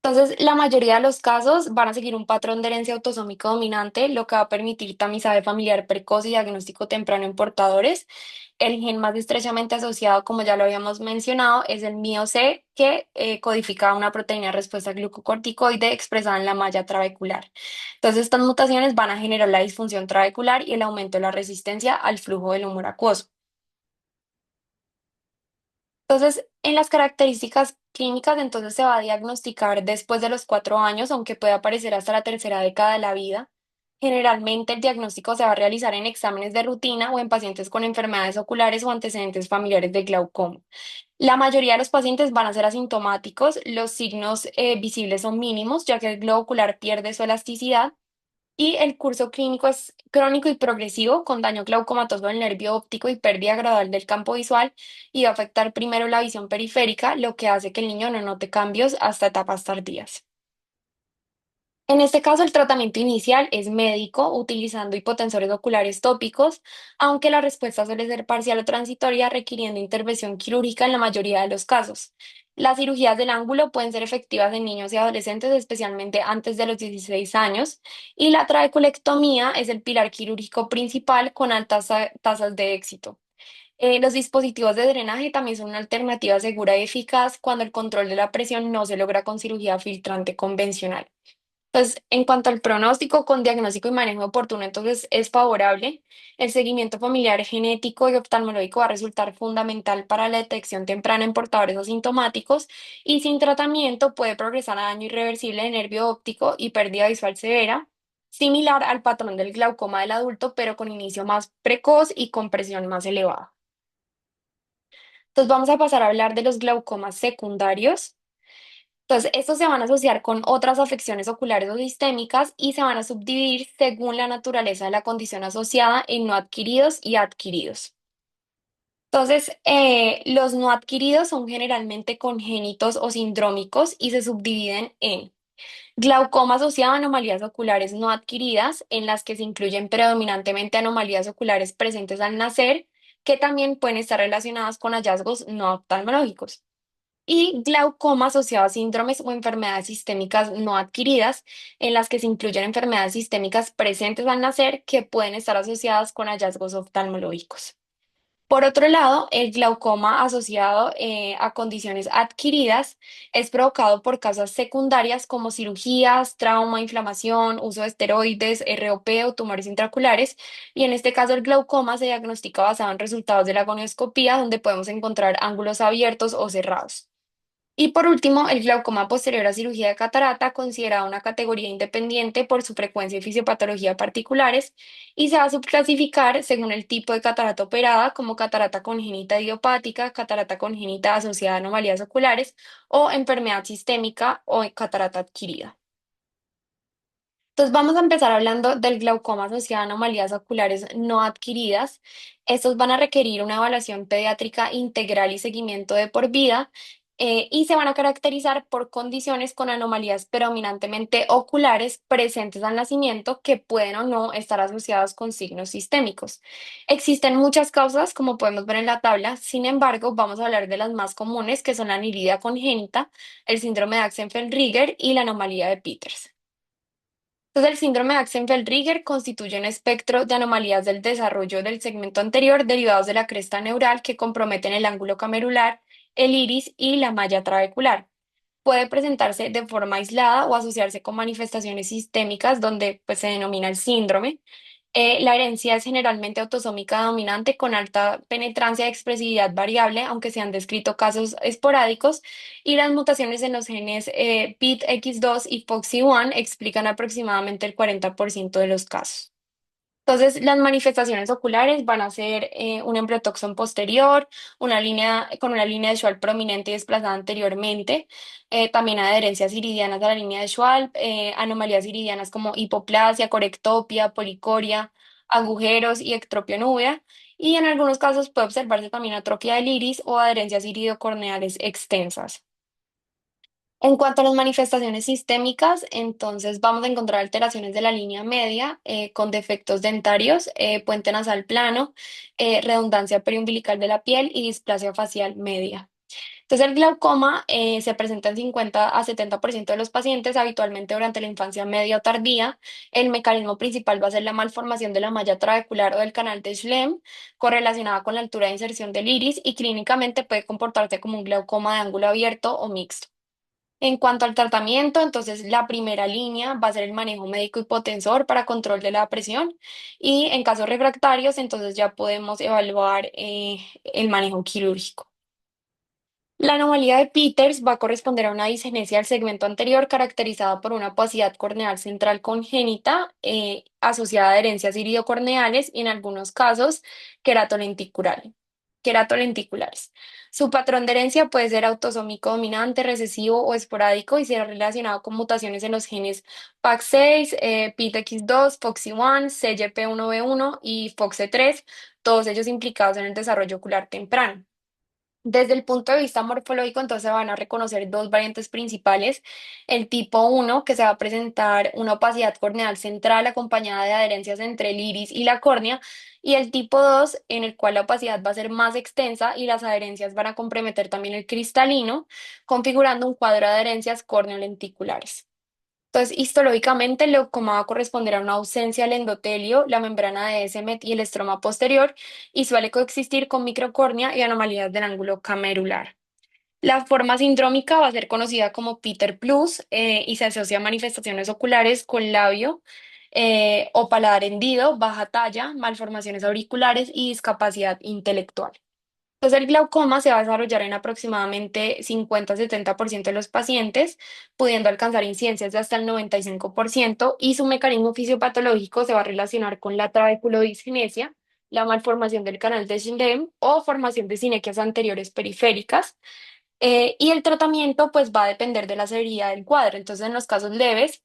Entonces, la mayoría de los casos van a seguir un patrón de herencia autosómico dominante, lo que va a permitir tamizaje familiar precoz y diagnóstico temprano en portadores. El gen más estrechamente asociado, como ya lo habíamos mencionado, es el MIO-C, que codifica una proteína de respuesta glucocorticoide expresada en la malla trabecular. Entonces, estas mutaciones van a generar la disfunción trabecular y el aumento de la resistencia al flujo del humor acuoso. Entonces, en las características clínicas, entonces se va a diagnosticar después de los 4 años, aunque puede aparecer hasta la tercera década de la vida. Generalmente el diagnóstico se va a realizar en exámenes de rutina o en pacientes con enfermedades oculares o antecedentes familiares de glaucoma. La mayoría de los pacientes van a ser asintomáticos, los signos visibles son mínimos, ya que el globo ocular pierde su elasticidad y el curso clínico es crónico y progresivo, con daño glaucomatoso del nervio óptico y pérdida gradual del campo visual, y va a afectar primero la visión periférica, lo que hace que el niño no note cambios hasta etapas tardías. En este caso, el tratamiento inicial es médico, utilizando hipotensores oculares tópicos, aunque la respuesta suele ser parcial o transitoria, requiriendo intervención quirúrgica en la mayoría de los casos. Las cirugías del ángulo pueden ser efectivas en niños y adolescentes, especialmente antes de los 16 años, y la trabeculectomía es el pilar quirúrgico principal con altas tasas de éxito. Los dispositivos de drenaje también son una alternativa segura y eficaz cuando el control de la presión no se logra con cirugía filtrante convencional. Pues en cuanto al pronóstico con diagnóstico y manejo oportuno, entonces es favorable. El seguimiento familiar, genético y oftalmológico va a resultar fundamental para la detección temprana en portadores asintomáticos y sin tratamiento puede progresar a daño irreversible de nervio óptico y pérdida visual severa, similar al patrón del glaucoma del adulto, pero con inicio más precoz y con presión más elevada. Entonces vamos a pasar a hablar de los glaucomas secundarios. Entonces, estos se van a asociar con otras afecciones oculares o sistémicas y se van a subdividir según la naturaleza de la condición asociada en no adquiridos y adquiridos. Entonces, los no adquiridos son generalmente congénitos o sindrómicos y se subdividen en glaucoma asociado a anomalías oculares no adquiridas, en las que se incluyen predominantemente anomalías oculares presentes al nacer, que también pueden estar relacionadas con hallazgos no oftalmológicos y glaucoma asociado a síndromes o enfermedades sistémicas no adquiridas, en las que se incluyen enfermedades sistémicas presentes al nacer que pueden estar asociadas con hallazgos oftalmológicos. Por otro lado, el glaucoma asociado a condiciones adquiridas es provocado por causas secundarias como cirugías, trauma, inflamación, uso de esteroides, ROP o tumores intraoculares, y en este caso el glaucoma se diagnostica basado en resultados de la gonioscopía, donde podemos encontrar ángulos abiertos o cerrados. Y por último, el glaucoma posterior a cirugía de catarata, considerado una categoría independiente por su frecuencia y fisiopatología particulares, y se va a subclasificar según el tipo de catarata operada, como catarata congénita idiopática, catarata congénita asociada a anomalías oculares o enfermedad sistémica o catarata adquirida. Entonces vamos a empezar hablando del glaucoma asociado a anomalías oculares no adquiridas. Estos van a requerir una evaluación pediátrica integral y seguimiento de por vida, y se van a caracterizar por condiciones con anomalías predominantemente oculares presentes al nacimiento que pueden o no estar asociadas con signos sistémicos. Existen muchas causas, como podemos ver en la tabla, sin embargo, vamos a hablar de las más comunes, que son la aniridia congénita, el síndrome de Axenfeld-Rieger y la anomalía de Peters. Entonces, el síndrome de Axenfeld-Rieger constituye un espectro de anomalías del desarrollo del segmento anterior derivados de la cresta neural que comprometen el ángulo camerular, el iris y la malla trabecular. Puede presentarse de forma aislada o asociarse con manifestaciones sistémicas donde pues, se denomina el síndrome. La herencia es generalmente autosómica dominante con alta penetrancia y expresividad variable, aunque se han descrito casos esporádicos, y las mutaciones en los genes PIT-X2 y FOXY1 explican aproximadamente el 40% de los casos. Entonces, las manifestaciones oculares van a ser un embriotoxón posterior, una línea con una línea de Schwab prominente y desplazada anteriormente, también adherencias iridianas a la línea de Schwab, anomalías iridianas como hipoplasia, corectopia, policoria, agujeros y ectropio núvea, y en algunos casos puede observarse también atrofia del iris o adherencias iridocorneales extensas. En cuanto a las manifestaciones sistémicas, entonces vamos a encontrar alteraciones de la línea media con defectos dentarios, puente nasal plano, redundancia periumbilical de la piel y displasia facial media. Entonces, el glaucoma se presenta en 50 a 70% de los pacientes, habitualmente durante la infancia media o tardía. El mecanismo principal va a ser la malformación de la malla trabecular o del canal de Schlemm, correlacionada con la altura de inserción del iris, y clínicamente puede comportarse como un glaucoma de ángulo abierto o mixto. En cuanto al tratamiento, entonces la primera línea va a ser el manejo médico hipotensor para control de la presión, y en casos refractarios, entonces ya podemos evaluar el manejo quirúrgico. La anomalía de Peters va a corresponder a una disgenesia del segmento anterior caracterizada por una opacidad corneal central congénita asociada a herencias iridocorneales y en algunos casos queratolenticulares. Su patrón de herencia puede ser autosómico dominante, recesivo o esporádico y será relacionado con mutaciones en los genes PAX6, PITX2, FOXY1, CYP1B1 y FOXC3, todos ellos implicados en el desarrollo ocular temprano. Desde el punto de vista morfológico, entonces van a reconocer dos variantes principales. El tipo uno, que se va a presentar una opacidad corneal central acompañada de adherencias entre el iris y la córnea, y el tipo 2, en el cual la opacidad va a ser más extensa y las adherencias van a comprometer también el cristalino, configurando un cuadro de adherencias corneolenticulares. Entonces, histológicamente, el leucoma va a corresponder a una ausencia del endotelio, la membrana de Descemet y el estroma posterior, y suele coexistir con microcornia y anomalías del ángulo camerular. La forma sindrómica va a ser conocida como Peter Plus y se asocia a manifestaciones oculares con labio o paladar hendido, baja talla, malformaciones auriculares y discapacidad intelectual. Entonces, el glaucoma se va a desarrollar en aproximadamente 50-70% de los pacientes, pudiendo alcanzar incidencias de hasta el 95%, y su mecanismo fisiopatológico se va a relacionar con la trabeculodisgenesia, la malformación del canal de Schlemm o formación de sinequias anteriores periféricas. Y el tratamiento pues va a depender de la severidad del cuadro. Entonces, en los casos leves,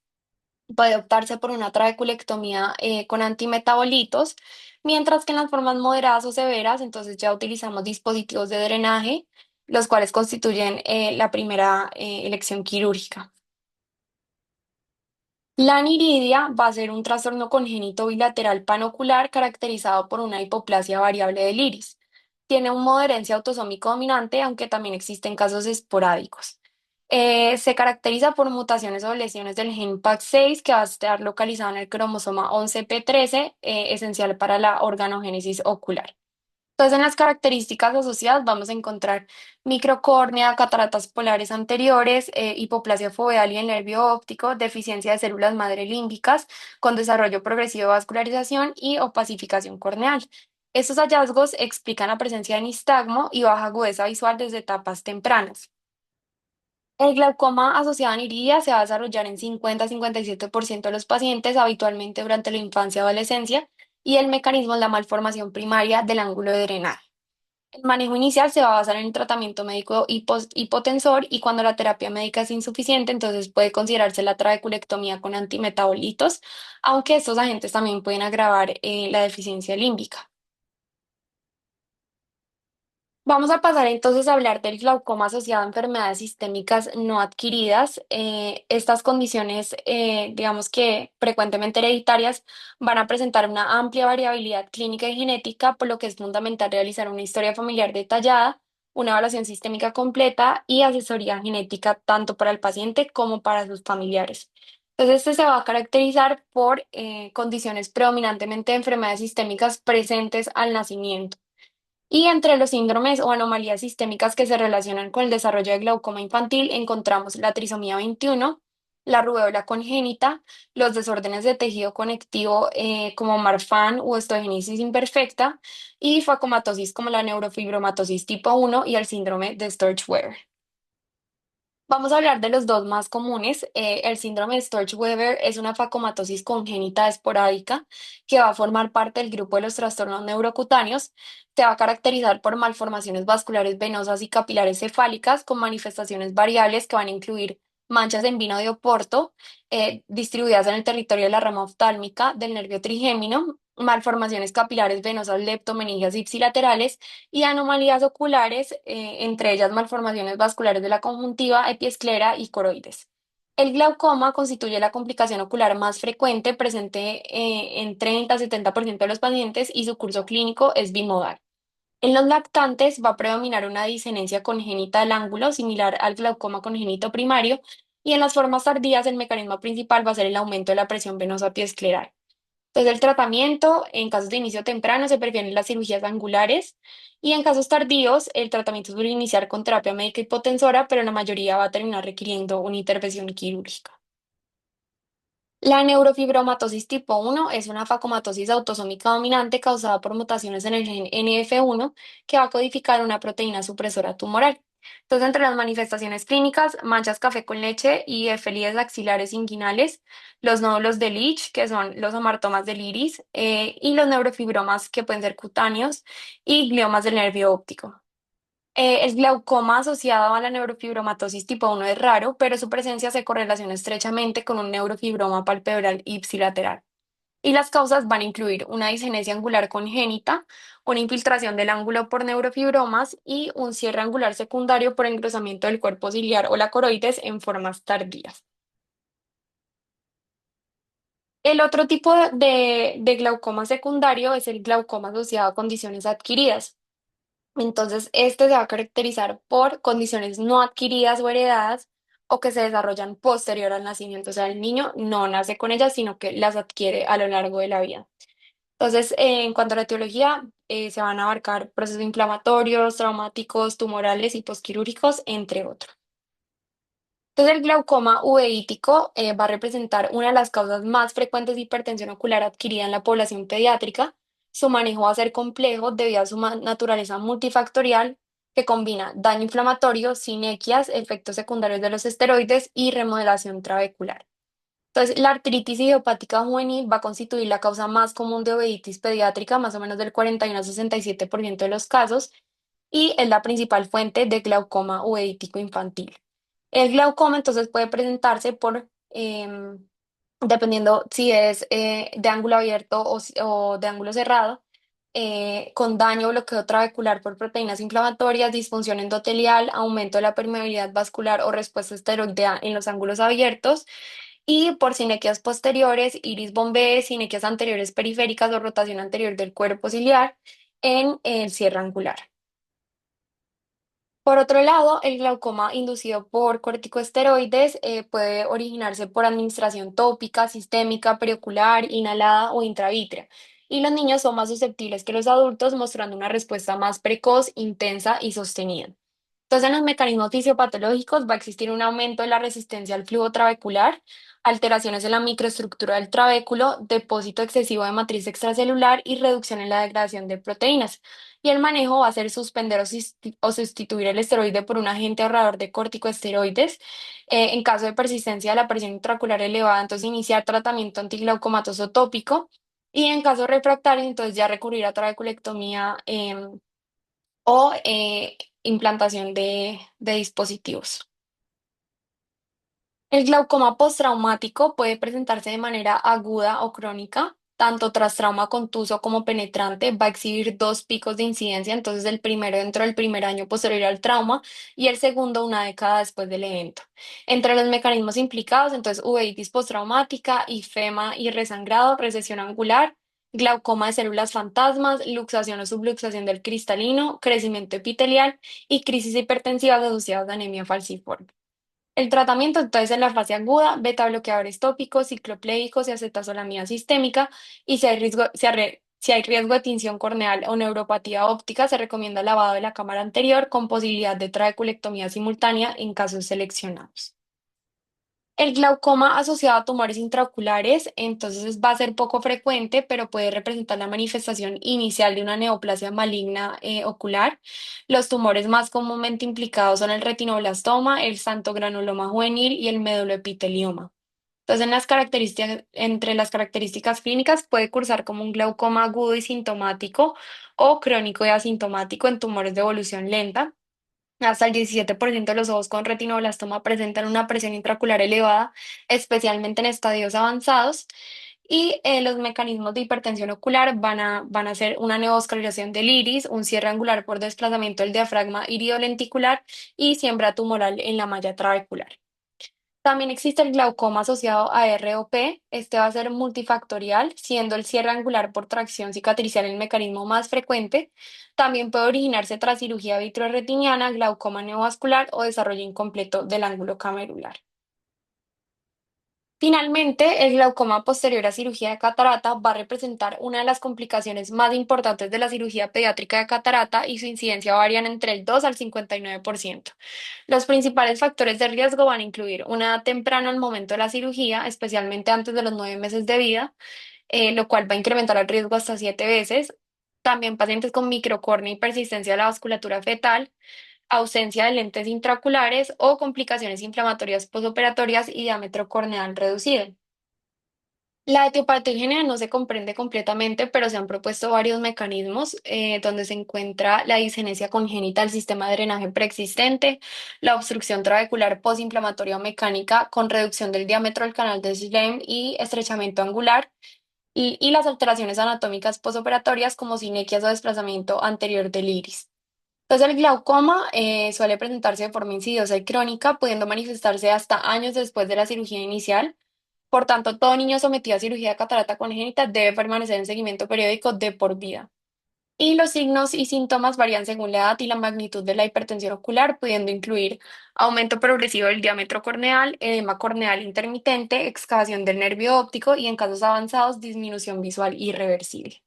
puede optarse por una trabeculectomía con antimetabolitos, mientras que en las formas moderadas o severas, entonces ya utilizamos dispositivos de drenaje, los cuales constituyen la primera elección quirúrgica. La aniridia va a ser un trastorno congénito bilateral panocular caracterizado por una hipoplasia variable del iris. Tiene un modo de herencia autosómico dominante, aunque también existen casos esporádicos. Se caracteriza por mutaciones o lesiones del gen PAX6 que va a estar localizado en el cromosoma 11p13, esencial para la organogénesis ocular. Entonces, en las características asociadas vamos a encontrar microcórnea, cataratas polares anteriores, hipoplasia foveal y el nervio óptico, deficiencia de células madre límbicas con desarrollo progresivo de vascularización y opacificación corneal. Estos hallazgos explican la presencia de nistagmo y baja agudeza visual desde etapas tempranas. El glaucoma asociado a aniridia se va a desarrollar en 50-57% de los pacientes, habitualmente durante la infancia y adolescencia, y el mecanismo es la malformación primaria del ángulo de drenaje. El manejo inicial se va a basar en el tratamiento médico hipotensor, y cuando la terapia médica es insuficiente, entonces puede considerarse la trabeculectomía con antimetabolitos, aunque estos agentes también pueden agravar la deficiencia límbica. Vamos a pasar entonces a hablar del glaucoma asociado a enfermedades sistémicas no adquiridas. Estas condiciones, digamos que frecuentemente hereditarias, van a presentar una amplia variabilidad clínica y genética, por lo que es fundamental realizar una historia familiar detallada, una evaluación sistémica completa y asesoría genética tanto para el paciente como para sus familiares. Entonces, este se va a caracterizar por condiciones predominantemente de enfermedades sistémicas presentes al nacimiento. Y entre los síndromes o anomalías sistémicas que se relacionan con el desarrollo de glaucoma infantil encontramos la trisomía 21, la rubéola congénita, los desórdenes de tejido conectivo como Marfan u osteogénesis imperfecta y facomatosis como la neurofibromatosis tipo 1 y el síndrome de Sturge-Weber. Vamos a hablar de los dos más comunes. El síndrome de Sturge-Weber es una facomatosis congénita esporádica que va a formar parte del grupo de los trastornos neurocutáneos. Se va a caracterizar por malformaciones vasculares venosas y capilares cefálicas con manifestaciones variables que van a incluir manchas en vino de Oporto, distribuidas en el territorio de la rama oftálmica del nervio trigémino, malformaciones capilares venosas leptomeningeas ipsilaterales y anomalías oculares, entre ellas malformaciones vasculares de la conjuntiva, epiesclera y coroides. El glaucoma constituye la complicación ocular más frecuente, presente en 30-70% de los pacientes, y su curso clínico es bimodal. En los lactantes va a predominar una discenencia congénita del ángulo similar al glaucoma congénito primario, y en las formas tardías el mecanismo principal va a ser el aumento de la presión venosa epiescleral. Entonces, el tratamiento, en casos de inicio temprano, se prefieren las cirugías angulares, y en casos tardíos, el tratamiento suele iniciar con terapia médica hipotensora, pero la mayoría va a terminar requiriendo una intervención quirúrgica. La neurofibromatosis tipo 1 es una facomatosis autosómica dominante causada por mutaciones en el gen NF1 que va a codificar una proteína supresora tumoral. Entonces, entre las manifestaciones clínicas, manchas café con leche y efelides axilares inguinales, los nódulos de Leach, que son los hamartomas del iris, y los neurofibromas, que pueden ser cutáneos, y gliomas del nervio óptico. El glaucoma asociado a la neurofibromatosis tipo 1 es raro, pero su presencia se correlaciona estrechamente con un neurofibroma palpebral ipsilateral. Y las causas van a incluir una disgenesia angular congénita, una infiltración del ángulo por neurofibromas y un cierre angular secundario por engrosamiento del cuerpo ciliar o la coroides en formas tardías. El otro tipo de glaucoma secundario es el glaucoma asociado a condiciones adquiridas. Entonces, este se va a caracterizar por condiciones no adquiridas o heredadas o que se desarrollan posterior al nacimiento. O sea, el niño no nace con ellas, sino que las adquiere a lo largo de la vida. Entonces, en cuanto a la etiología, se van a abarcar procesos inflamatorios, traumáticos, tumorales y posquirúrgicos, entre otros. Entonces, el glaucoma uveítico va a representar una de las causas más frecuentes de hipertensión ocular adquirida en la población pediátrica. Su manejo va a ser complejo debido a su naturaleza multifactorial que combina daño inflamatorio, sinequias, efectos secundarios de los esteroides y remodelación trabecular. Entonces, la artritis idiopática juvenil va a constituir la causa más común de uveitis pediátrica, más o menos del 41 al 67% de los casos, y es la principal fuente de glaucoma uveítico infantil. El glaucoma entonces puede presentarse dependiendo si es de ángulo abierto o de ángulo cerrado, con daño o bloqueo trabecular por proteínas inflamatorias, disfunción endotelial, aumento de la permeabilidad vascular o respuesta esteroidea en los ángulos abiertos y por sinequias posteriores, iris bombé, sinequias anteriores periféricas o rotación anterior del cuerpo ciliar en el cierre angular. Por otro lado, el glaucoma inducido por corticosteroides puede originarse por administración tópica, sistémica, periocular, inhalada o intravítrea. Y los niños son más susceptibles que los adultos, mostrando una respuesta más precoz, intensa y sostenida. Entonces, en los mecanismos fisiopatológicos va a existir un aumento de la resistencia al flujo trabecular, alteraciones en la microestructura del trabéculo, depósito excesivo de matriz extracelular y reducción en la degradación de proteínas. Y el manejo va a ser suspender o sustituir el esteroide por un agente ahorrador de corticosteroides. En caso de persistencia de la presión intraocular elevada, entonces iniciar tratamiento antiglaucomatoso tópico. Y en caso refractario, entonces ya recurrir a trabeculectomía o implantación de dispositivos. El glaucoma postraumático puede presentarse de manera aguda o crónica, tanto tras trauma contuso como penetrante. Va a exhibir dos picos de incidencia, entonces el primero dentro del primer año posterior al trauma y el segundo una década después del evento. Entre los mecanismos implicados, entonces uveitis postraumática, ifema y resangrado, recesión angular, glaucoma de células fantasmas, luxación o subluxación del cristalino, crecimiento epitelial y crisis hipertensivas asociadas a anemia falciforme. El tratamiento entonces en la fase aguda, beta bloqueadores tópicos, cicloplédicos y acetazolamida sistémica y si hay riesgo de tinción corneal o neuropatía óptica, se recomienda lavado de la cámara anterior con posibilidad de trabeculectomía simultánea en casos seleccionados. El glaucoma asociado a tumores intraoculares, entonces va a ser poco frecuente, pero puede representar la manifestación inicial de una neoplasia maligna ocular. Los tumores más comúnmente implicados son el retinoblastoma, el xantogranuloma juvenil y el meduloepitelioma. Entonces, entre las características clínicas puede cursar como un glaucoma agudo y sintomático o crónico y asintomático en tumores de evolución lenta. Hasta el 17% de los ojos con retinoblastoma presentan una presión intraocular elevada, especialmente en estadios avanzados. Y los mecanismos de hipertensión ocular van a ser una neovascularización del iris, un cierre angular por desplazamiento del diafragma iridolenticular y siembra tumoral en la malla trabecular. También existe el glaucoma asociado a ROP. Este va a ser multifactorial, siendo el cierre angular por tracción cicatricial el mecanismo más frecuente. También puede originarse tras cirugía vitreoretiniana, glaucoma neovascular o desarrollo incompleto del ángulo camerular. Finalmente, el glaucoma posterior a cirugía de catarata va a representar una de las complicaciones más importantes de la cirugía pediátrica de catarata y su incidencia varían entre el 2 al 59%. Los principales factores de riesgo van a incluir una edad temprana al momento de la cirugía, especialmente antes de los 9 meses de vida, lo cual va a incrementar el riesgo hasta 7 veces. También pacientes con microcórnea y persistencia de la vasculatura fetal, ausencia de lentes intraoculares o complicaciones inflamatorias postoperatorias y diámetro corneal reducido. La etiopatogenia no se comprende completamente, pero se han propuesto varios mecanismos donde se encuentra la disgenesia congénita del sistema de drenaje preexistente, la obstrucción trabecular postinflamatoria o mecánica con reducción del diámetro del canal de Schlemm y estrechamiento angular, y las alteraciones anatómicas postoperatorias como sinequias o desplazamiento anterior del iris. Entonces, el glaucoma suele presentarse de forma insidiosa y crónica, pudiendo manifestarse hasta años después de la cirugía inicial. Por tanto, todo niño sometido a cirugía de catarata congénita debe permanecer en seguimiento periódico de por vida. Y los signos y síntomas varían según la edad y la magnitud de la hipertensión ocular, pudiendo incluir aumento progresivo del diámetro corneal, edema corneal intermitente, excavación del nervio óptico y en casos avanzados, disminución visual irreversible.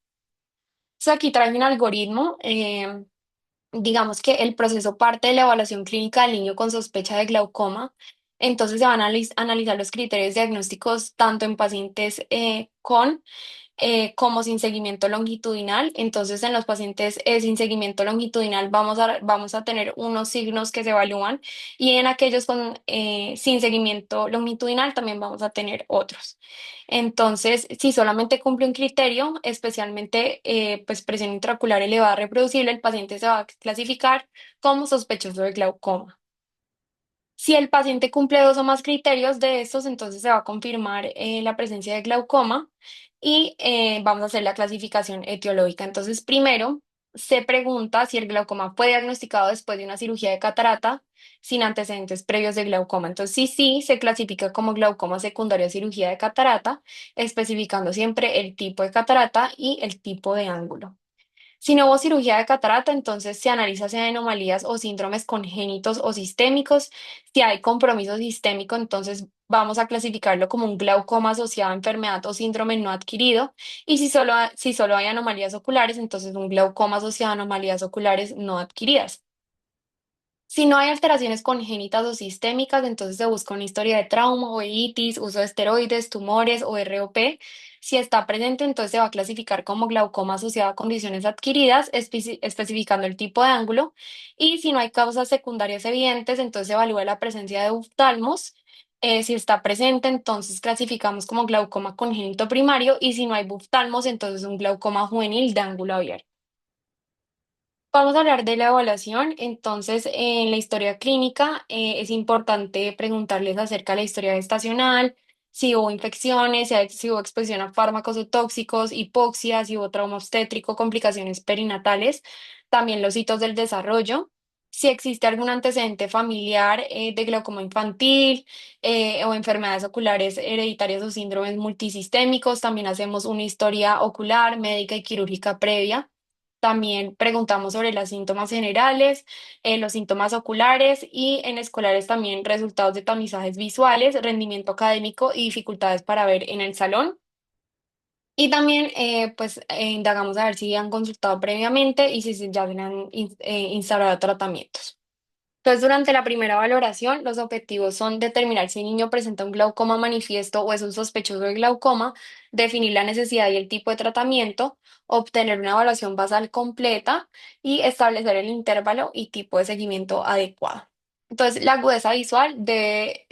Entonces, aquí trae un algoritmo. Digamos que el proceso parte de la evaluación clínica del niño con sospecha de glaucoma. Entonces se van a analizar los criterios diagnósticos tanto en pacientes con como sin seguimiento longitudinal. Entonces, en los pacientes sin seguimiento longitudinal vamos a tener unos signos que se evalúan y en aquellos con sin seguimiento longitudinal también vamos a tener otros. Entonces, si solamente cumple un criterio, especialmente pues presión intraocular elevada reproducible, el paciente se va a clasificar como sospechoso de glaucoma. Si el paciente cumple dos o más criterios de estos, entonces se va a confirmar la presencia de glaucoma y vamos a hacer la clasificación etiológica. Entonces, primero se pregunta si el glaucoma fue diagnosticado después de una cirugía de catarata sin antecedentes previos de glaucoma. Entonces, sí, sí, se clasifica como glaucoma secundario a cirugía de catarata, especificando siempre el tipo de catarata y el tipo de ángulo. Si no hubo cirugía de catarata, entonces se analiza si hay anomalías o síndromes congénitos o sistémicos. Si hay compromiso sistémico, entonces vamos a clasificarlo como un glaucoma asociado a enfermedad o síndrome no adquirido. Y si solo hay anomalías oculares, entonces un glaucoma asociado a anomalías oculares no adquiridas. Si no hay alteraciones congénitas o sistémicas, entonces se busca una historia de trauma o itis, uso de esteroides, tumores o ROP. Si está presente, entonces se va a clasificar como glaucoma asociado a condiciones adquiridas, especificando el tipo de ángulo. Y si no hay causas secundarias evidentes, entonces se evalúa la presencia de oftalmos. Si está presente, entonces clasificamos como glaucoma congénito primario. Y si no hay oftalmos, entonces un glaucoma juvenil de ángulo abierto. Vamos a hablar de la evaluación. Entonces, en la historia clínica es importante preguntarles acerca de la historia gestacional, si hubo infecciones, si hubo exposición a fármacos o tóxicos, hipoxia, si hubo trauma obstétrico, complicaciones perinatales, también los hitos del desarrollo, si existe algún antecedente familiar de glaucoma infantil o enfermedades oculares hereditarias o síndromes multisistémicos. También hacemos una historia ocular, médica y quirúrgica previa. También preguntamos sobre los síntomas generales, los síntomas oculares y en escolares también resultados de tamizajes visuales, rendimiento académico y dificultades para ver en el salón. Y también pues indagamos a ver si han consultado previamente y si ya se han instaurado tratamientos. Entonces, durante la primera valoración, los objetivos son determinar si el niño presenta un glaucoma manifiesto o es un sospechoso de glaucoma, definir la necesidad y el tipo de tratamiento, obtener una evaluación basal completa y establecer el intervalo y tipo de seguimiento adecuado. Entonces, la agudeza visual debe,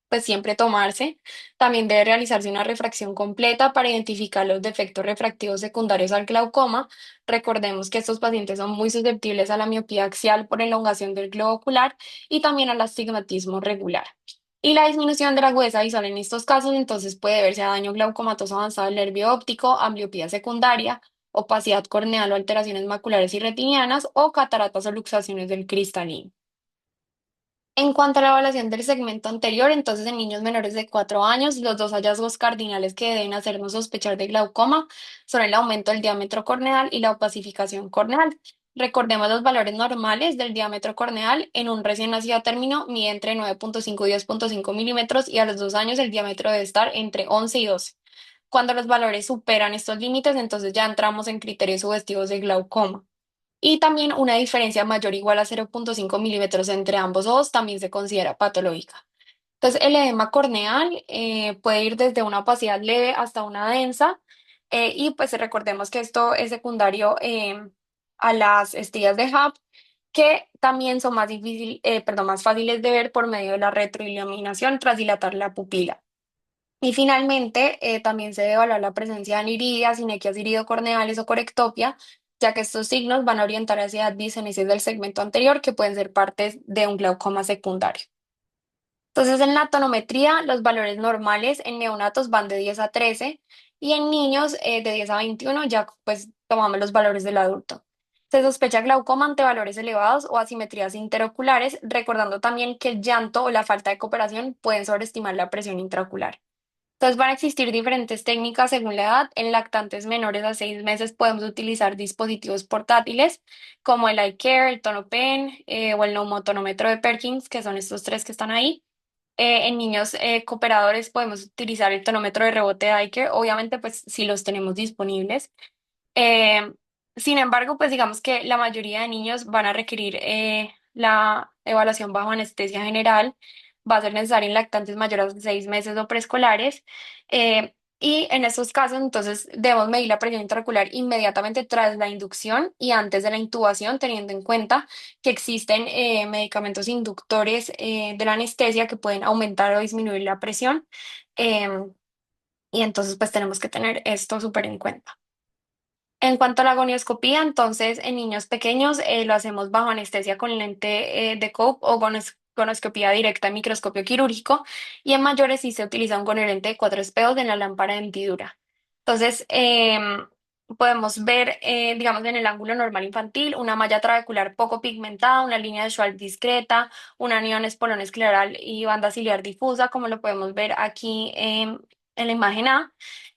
pues, siempre tomarse. También debe realizarse una refracción completa para identificar los defectos refractivos secundarios al glaucoma. Recordemos que estos pacientes son muy susceptibles a la miopía axial por elongación del globo ocular y también al astigmatismo regular. Y la disminución de la agudeza visual en estos casos entonces puede verse a daño glaucomatoso avanzado del nervio óptico, ambliopía secundaria, opacidad corneal o alteraciones maculares y retinianas o cataratas o luxaciones del cristalino. En cuanto a la evaluación del segmento anterior, entonces en niños menores de 4 años, los dos hallazgos cardinales que deben hacernos sospechar de glaucoma son el aumento del diámetro corneal y la opacificación corneal. Recordemos los valores normales del diámetro corneal en un recién nacido a término mide entre 9,5 y 10,5 milímetros y a los 2 años el diámetro debe estar entre 11 y 12. Cuando los valores superan estos límites, entonces ya entramos en criterios sugestivos de glaucoma. Y también una diferencia mayor o igual a 0,5 milímetros entre ambos ojos también se considera patológica. Entonces, el edema corneal puede ir desde una opacidad leve hasta una densa y pues recordemos que esto es secundario a las estrías de HAP que también son más fáciles de ver por medio de la retroiluminación tras dilatar la pupila. Y finalmente, también se debe evaluar la presencia de aniridia, sinequias iridocorneales o corectopia, ya que estos signos van a orientar hacia disgenesis del segmento anterior, que pueden ser partes de un glaucoma secundario. Entonces, en la tonometría, los valores normales en neonatos van de 10 a 13 y en niños de 10 a 21 ya pues tomamos los valores del adulto. Se sospecha glaucoma ante valores elevados o asimetrías interoculares, recordando también que el llanto o la falta de cooperación pueden sobreestimar la presión intraocular. Entonces van a existir diferentes técnicas según la edad. En lactantes menores a 6 meses podemos utilizar dispositivos portátiles como el iCare, el Tonopen o el neumotonómetro de Perkins, que son estos tres que están ahí. En niños cooperadores podemos utilizar el tonómetro de rebote de iCare, obviamente pues si los tenemos disponibles. Eh, Sin embargo, pues digamos que la mayoría de niños van a requerir la evaluación bajo anestesia general, va a ser necesaria en lactantes mayores de 6 meses o preescolares. Y en estos casos, entonces, debemos medir la presión intraocular inmediatamente tras la inducción y antes de la intubación, teniendo en cuenta que existen medicamentos inductores de la anestesia que pueden aumentar o disminuir la presión. Y entonces, pues tenemos que tener esto súper en cuenta. En cuanto a la gonioscopía, entonces en niños pequeños lo hacemos bajo anestesia con lente de Cope o gonoscopía directa en microscopio quirúrgico y en mayores sí se utiliza un gonolente de 4 espejos en la lámpara de hendidura. Entonces podemos ver, digamos, en el ángulo normal infantil una malla trabecular poco pigmentada, una línea de Schwartz discreta, un anión espolón escleral y banda ciliar difusa, como lo podemos ver aquí en la imagen A.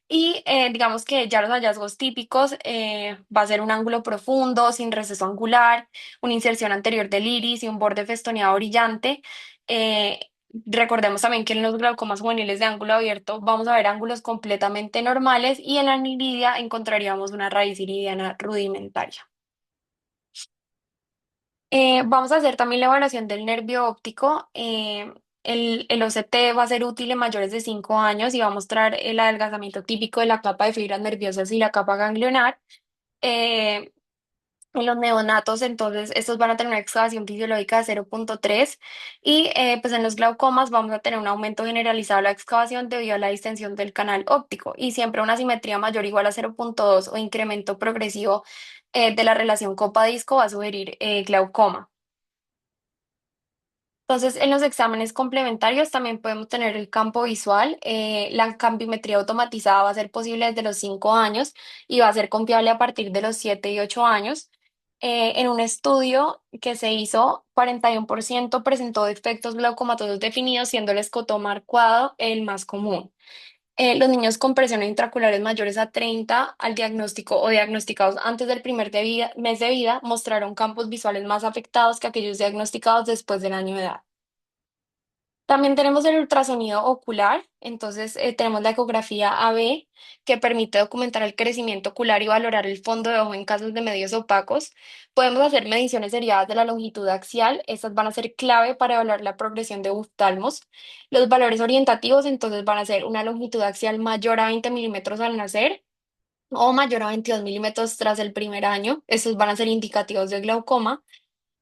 Y digamos que ya los hallazgos típicos va a ser un ángulo profundo, sin receso angular, una inserción anterior del iris y un borde festoneado brillante. Eh, Recordemos también que en los glaucomas juveniles de ángulo abierto vamos a ver ángulos completamente normales y en la aniridia encontraríamos una raíz iridiana rudimentaria. Vamos a hacer también la evaluación del nervio óptico. El OCT va a ser útil en mayores de 5 años y va a mostrar el adelgazamiento típico de la capa de fibras nerviosas y la capa ganglionar. Eh, en los neonatos, entonces, estos van a tener una excavación fisiológica de 0,3 y pues en los glaucomas vamos a tener un aumento generalizado de la excavación debido a la distensión del canal óptico y siempre una simetría mayor o igual a 0,2 o incremento progresivo de la relación copa-disco va a sugerir glaucoma. Entonces, en los exámenes complementarios también podemos tener el campo visual. La campimetría automatizada va a ser posible desde los 5 años y va a ser confiable a partir de los 7 y 8 años. En un estudio que se hizo, 41% presentó defectos glaucomatosos definidos, siendo el escotoma arcuado el más común. Los niños con presiones intraoculares mayores a 30 al diagnóstico o diagnosticados antes del mes de vida mostraron campos visuales más afectados que aquellos diagnosticados después del año de edad. También tenemos el ultrasonido ocular, entonces tenemos la ecografía AB que permite documentar el crecimiento ocular y valorar el fondo de ojo en casos de medios opacos. Podemos hacer mediciones seriadas de la longitud axial, estas van a ser clave para evaluar la progresión de oftalmos. Los valores orientativos entonces van a ser una longitud axial mayor a 20 milímetros al nacer o mayor a 22 milímetros tras el primer año, estos van a ser indicativos de glaucoma.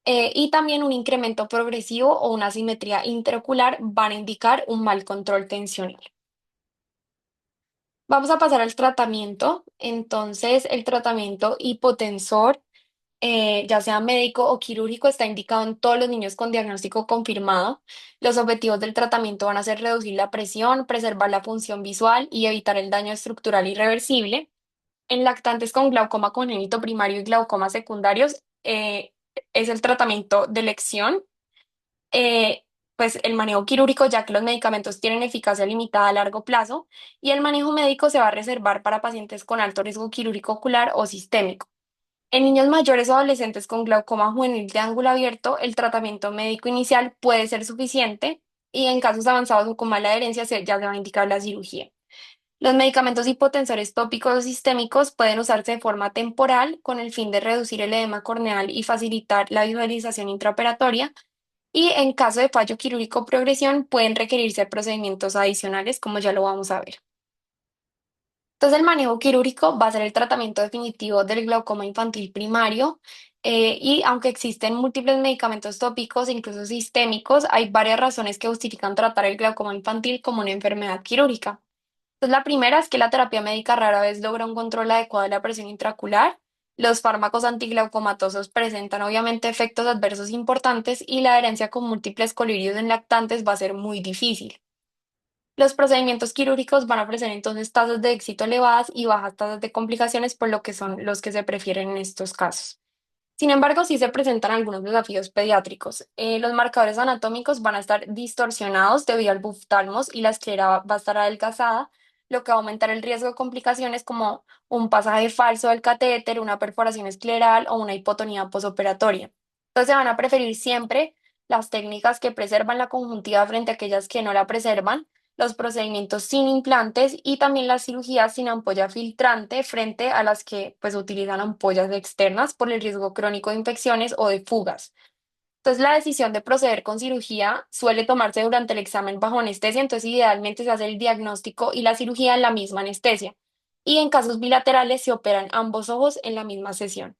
Y también un incremento progresivo o una simetría interocular van a indicar un mal control tensional. Vamos a pasar al tratamiento. Entonces, el tratamiento hipotensor, ya sea médico o quirúrgico, está indicado en todos los niños con diagnóstico confirmado. Los objetivos del tratamiento van a ser reducir la presión, preservar la función visual y evitar el daño estructural irreversible. En lactantes con glaucoma congénito primario y glaucoma secundarios, es el tratamiento de elección. eh, pues el manejo quirúrgico, ya que los medicamentos tienen eficacia limitada a largo plazo, y el manejo médico se va a reservar para pacientes con alto riesgo quirúrgico ocular o sistémico. En niños mayores o adolescentes con glaucoma juvenil de ángulo abierto, el tratamiento médico inicial puede ser suficiente y en casos avanzados o con mala adherencia ya se va a indicar la cirugía. Los medicamentos hipotensores tópicos o sistémicos pueden usarse de forma temporal con el fin de reducir el edema corneal y facilitar la visualización intraoperatoria, y en caso de fallo quirúrgico o progresión, pueden requerirse procedimientos adicionales, como ya lo vamos a ver. Entonces, el manejo quirúrgico va a ser el tratamiento definitivo del glaucoma infantil primario y aunque existen múltiples medicamentos tópicos, incluso sistémicos, hay varias razones que justifican tratar el glaucoma infantil como una enfermedad quirúrgica. Entonces, la primera es que la terapia médica rara vez logra un control adecuado de la presión intraocular. Los fármacos antiglaucomatosos presentan obviamente efectos adversos importantes y la adherencia con múltiples colirios en lactantes va a ser muy difícil. Los procedimientos quirúrgicos van a ofrecer entonces tasas de éxito elevadas y bajas tasas de complicaciones, por lo que son los que se prefieren en estos casos. Sin embargo, sí se presentan algunos desafíos pediátricos. Los marcadores anatómicos van a estar distorsionados debido al buftalmos y la esclera va a estar adelgazada, lo que va a aumentar el riesgo de complicaciones como un pasaje falso del catéter, una perforación escleral o una hipotonía posoperatoria. Entonces, se van a preferir siempre las técnicas que preservan la conjuntiva frente a aquellas que no la preservan, los procedimientos sin implantes y también las cirugías sin ampolla filtrante frente a las que pues utilizan ampollas externas por el riesgo crónico de infecciones o de fugas. Entonces, la decisión de proceder con cirugía suele tomarse durante el examen bajo anestesia, entonces idealmente se hace el diagnóstico y la cirugía en la misma anestesia. Y en casos bilaterales se operan ambos ojos en la misma sesión.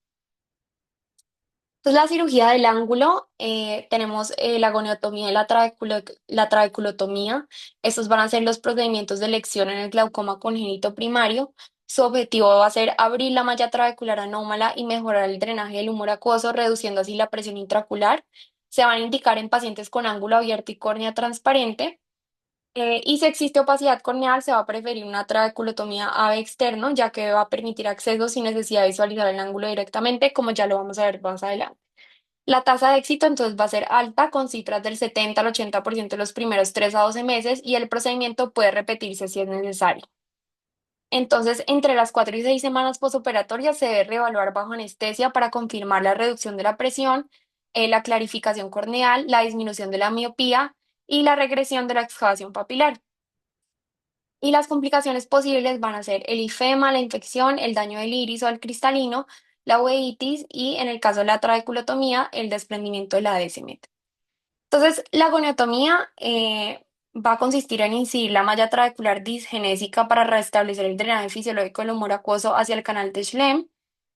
Entonces, la cirugía del ángulo, tenemos la goniotomía y la trabeculotomía. Estos van a ser los procedimientos de elección en el glaucoma congénito primario. Su objetivo va a ser abrir la malla trabecular anómala y mejorar el drenaje del humor acuoso, reduciendo así la presión intraocular. Se van a indicar en pacientes con ángulo abierto y córnea transparente. Y si existe opacidad corneal, se va a preferir una trabeculotomía AVE externo, ya que va a permitir acceso sin necesidad de visualizar el ángulo directamente, como ya lo vamos a ver más adelante. La tasa de éxito entonces va a ser alta, con cifras del 70 al 80% los primeros 3 a 12 meses y el procedimiento puede repetirse si es necesario. Entonces, entre las 4 y 6 semanas postoperatorias se debe reevaluar bajo anestesia para confirmar la reducción de la presión, la clarificación corneal, la disminución de la miopía y la regresión de la exjunción papilar. Y las complicaciones posibles van a ser el ifema, la infección, el daño del iris o al cristalino, la uveitis y, en el caso de la trabeculotomía, el desprendimiento de la DSMT. Entonces, la goniotomía va a consistir en incidir la malla trabecular disgenésica para restablecer el drenaje fisiológico del humor acuoso hacia el canal de Schlemm.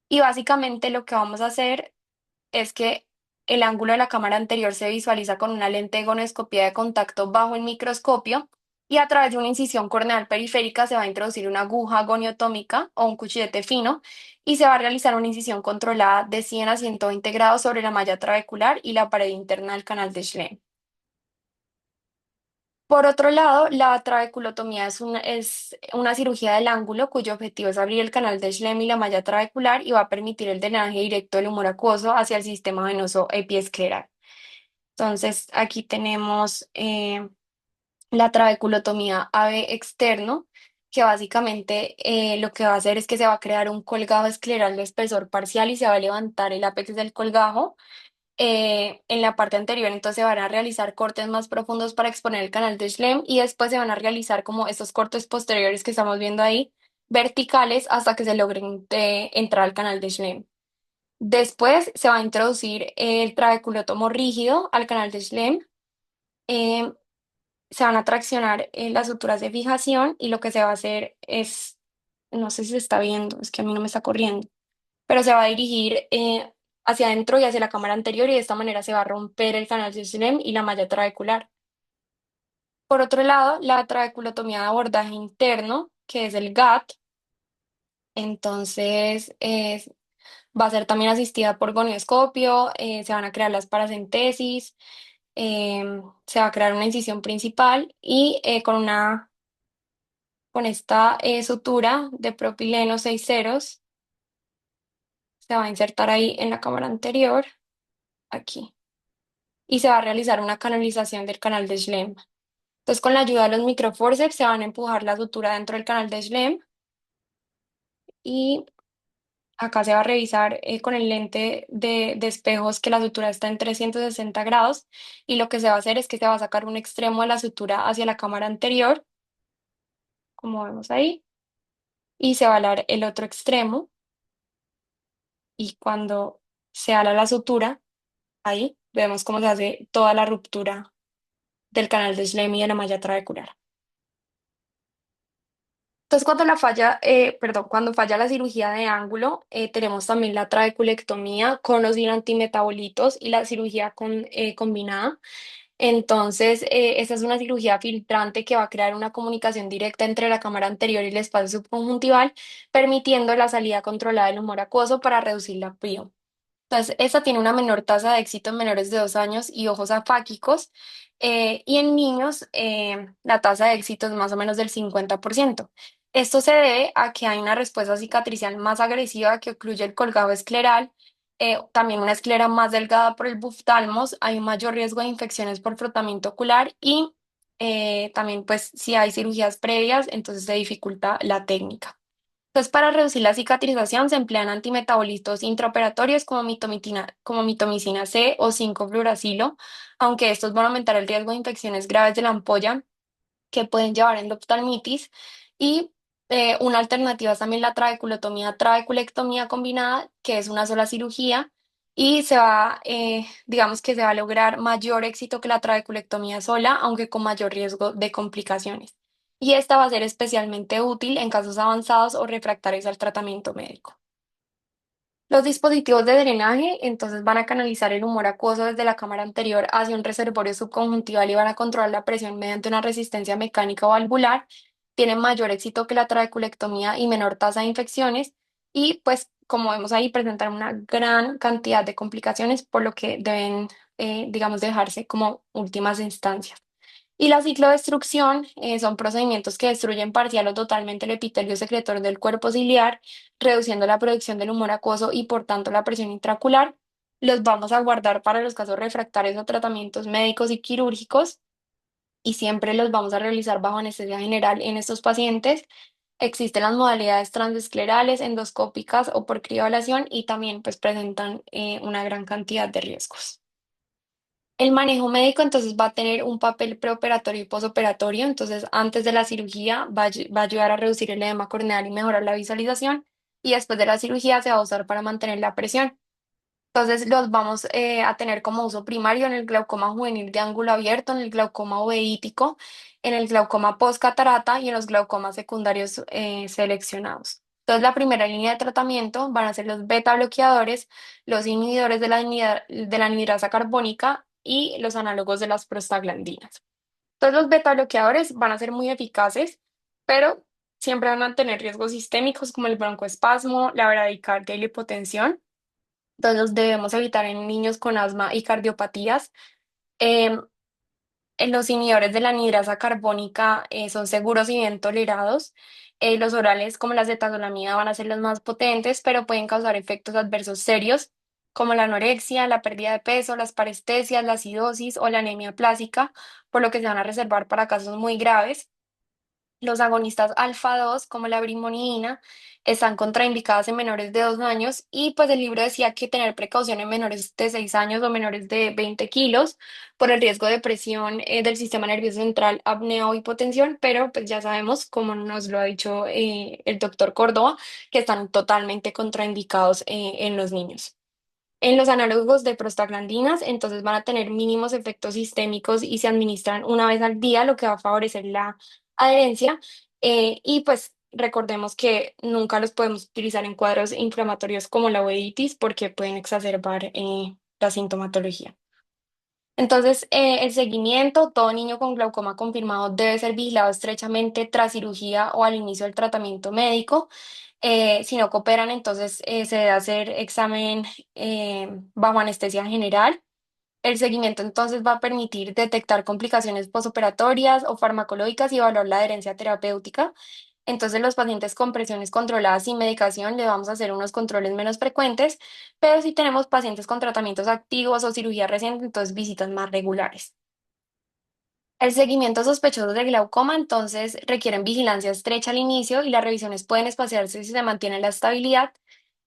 Y básicamente lo que vamos a hacer es que el ángulo de la cámara anterior se visualiza con una lente de gonoscopía de contacto bajo el microscopio y a través de una incisión corneal periférica se va a introducir una aguja goniotómica o un cuchillete fino y se va a realizar una incisión controlada de 100 a 120 grados sobre la malla trabecular y la pared interna del canal de Schlemm. Por otro lado, la trabeculotomía es una cirugía del ángulo cuyo objetivo es abrir el canal de Schlemm y la malla trabecular y va a permitir el drenaje directo del humor acuoso hacia el sistema venoso epiescleral. Entonces, aquí tenemos la trabeculotomía AV externo, que básicamente lo que va a hacer es que se va a crear un colgajo escleral de espesor parcial y se va a levantar el ápex del colgajo en la parte anterior. Entonces se van a realizar cortes más profundos para exponer el canal de Schlemm y después se van a realizar como estos cortes posteriores que estamos viendo ahí, verticales, hasta que se logren entrar al canal de Schlemm. Después se va a introducir el trabeculotomo rígido al canal de Schlemm. eh, Se van a traccionar las suturas de fijación y lo que se va a hacer es, no sé si se está viendo, es que a mí no me está corriendo, pero se va a dirigir hacia adentro y hacia la cámara anterior y de esta manera se va a romper el canal de Schlemm y la malla trabecular. Por otro lado, la trabeculotomía de abordaje interno, que es el GAT, entonces va a ser también asistida por gonioscopio, se van a crear las paracentesis, se va a crear una incisión principal y con esta sutura de propileno 6 ceros se va a insertar ahí en la cámara anterior, aquí, y se va a realizar una canalización del canal de Schlemm. Entonces, con la ayuda de los microforceps se van a empujar la sutura dentro del canal de Schlemm y acá se va a revisar con el lente de espejos que la sutura está en 360 grados y lo que se va a hacer es que se va a sacar un extremo de la sutura hacia la cámara anterior, como vemos ahí, y se va a alar el otro extremo y cuando se ala la sutura, ahí vemos cómo se hace toda la ruptura del canal de Schlemm y de la malla trabecular. Entonces, cuando falla la cirugía de ángulo, tenemos también la trabeculectomía con los antimetabolitos y la cirugía combinada. Entonces, esta es una cirugía filtrante que va a crear una comunicación directa entre la cámara anterior y el espacio subconjuntival, permitiendo la salida controlada del humor acuoso para reducir la prío. Entonces, esta tiene una menor tasa de éxito en menores de 2 años y ojos afáquicos, y en niños la tasa de éxito es más o menos del 50%. Esto se debe a que hay una respuesta cicatricial más agresiva que ocluye el colgado escleral, también una esclera más delgada por el buftalmos, hay un mayor riesgo de infecciones por frotamiento ocular y también pues si hay cirugías previas, entonces se dificulta la técnica. Entonces, para reducir la cicatrización se emplean antimetabolitos intraoperatorios como mitomicina C o 5-fluoracilo, aunque estos van a aumentar el riesgo de infecciones graves de la ampolla que pueden llevar a endoftalmitis. Y una alternativa es también la trabeculectomía combinada, que es una sola cirugía y digamos que se va a lograr mayor éxito que la trabeculectomía sola, aunque con mayor riesgo de complicaciones. Y esta va a ser especialmente útil en casos avanzados o refractarios al tratamiento médico. Los dispositivos de drenaje entonces van a canalizar el humor acuoso desde la cámara anterior hacia un reservorio subconjuntival y van a controlar la presión mediante una resistencia mecánica o valvular. Tienen mayor éxito que la trabeculectomía y menor tasa de infecciones y pues como vemos ahí presentan una gran cantidad de complicaciones por lo que deben digamos dejarse como últimas instancias. Y la ciclodestrucción son procedimientos que destruyen parcial o totalmente el epitelio secretor del cuerpo ciliar, reduciendo la producción del humor acuoso y por tanto la presión intraocular. Los vamos a guardar para los casos refractarios o tratamientos médicos y quirúrgicos y siempre los vamos a realizar bajo anestesia general en estos pacientes. Existen las modalidades transesclerales, endoscópicas o por criogelación y también pues presentan una gran cantidad de riesgos. El manejo médico entonces va a tener un papel preoperatorio y posoperatorio, entonces antes de la cirugía va a ayudar a reducir el edema corneal y mejorar la visualización y después de la cirugía se va a usar para mantener la presión. Entonces los vamos a tener como uso primario en el glaucoma juvenil de ángulo abierto, en el glaucoma uveítico, en el glaucoma postcatarata y en los glaucomas secundarios seleccionados. Entonces la primera línea de tratamiento van a ser los beta bloqueadores, los inhibidores de la anhidrasa carbónica y los análogos de las prostaglandinas. Entonces los beta bloqueadores van a ser muy eficaces, pero siempre van a tener riesgos sistémicos como el broncoespasmo, la bradicardia y la hipotensión. Entonces los debemos evitar en niños con asma y cardiopatías. Em, en los inhibidores de la anhidrasa carbónica son seguros y bien tolerados. Los orales como la acetazolamida van a ser los más potentes, pero pueden causar efectos adversos serios como la anorexia, la pérdida de peso, las parestesias, la acidosis o la anemia plástica, por lo que se van a reservar para casos muy graves. Los agonistas alfa 2 como la brimonidina, están contraindicadas en menores de 2 años y pues el libro decía que tener precaución en menores de 6 años o menores de 20 kilos por el riesgo de presión del sistema nervioso central, apnea o hipotensión, pero pues ya sabemos, como nos lo ha dicho el doctor Córdoba, que están totalmente contraindicados en los niños. En los análogos de prostaglandinas, entonces van a tener mínimos efectos sistémicos y se administran una vez al día, lo que va a favorecer la adherencia. Y pues recordemos que nunca los podemos utilizar en cuadros inflamatorios como la uveitis porque pueden exacerbar la sintomatología. Entonces, el seguimiento, todo niño con glaucoma confirmado debe ser vigilado estrechamente tras cirugía o al inicio del tratamiento médico. Si no cooperan, entonces se debe hacer examen bajo anestesia general. El seguimiento entonces va a permitir detectar complicaciones posoperatorias o farmacológicas y evaluar la adherencia terapéutica. Entonces, los pacientes con presiones controladas sin medicación le vamos a hacer unos controles menos frecuentes, pero si tenemos pacientes con tratamientos activos o cirugía reciente, entonces visitas más regulares. El seguimiento sospechoso de glaucoma entonces requieren vigilancia estrecha al inicio y las revisiones pueden espaciarse si se mantiene la estabilidad.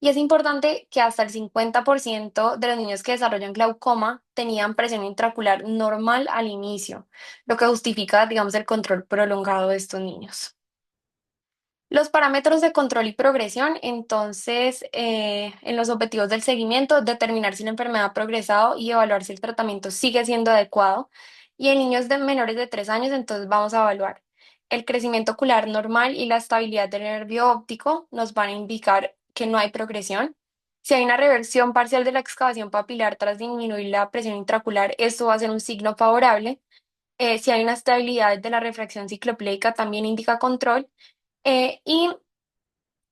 Y es importante que hasta el 50% de los niños que desarrollan glaucoma tenían presión intraocular normal al inicio, lo que justifica, digamos, el control prolongado de estos niños. Los parámetros de control y progresión, entonces, en los objetivos del seguimiento, determinar si la enfermedad ha progresado y evaluar si el tratamiento sigue siendo adecuado. Y en niños de menores de 3 años, entonces vamos a evaluar. el crecimiento ocular normal y la estabilidad del nervio óptico nos van a indicar que no hay progresión. Si hay una reversión parcial de la excavación papilar tras disminuir la presión intraocular, esto va a ser un signo favorable. Si hay una estabilidad de la refracción ciclopleica, también indica control. Y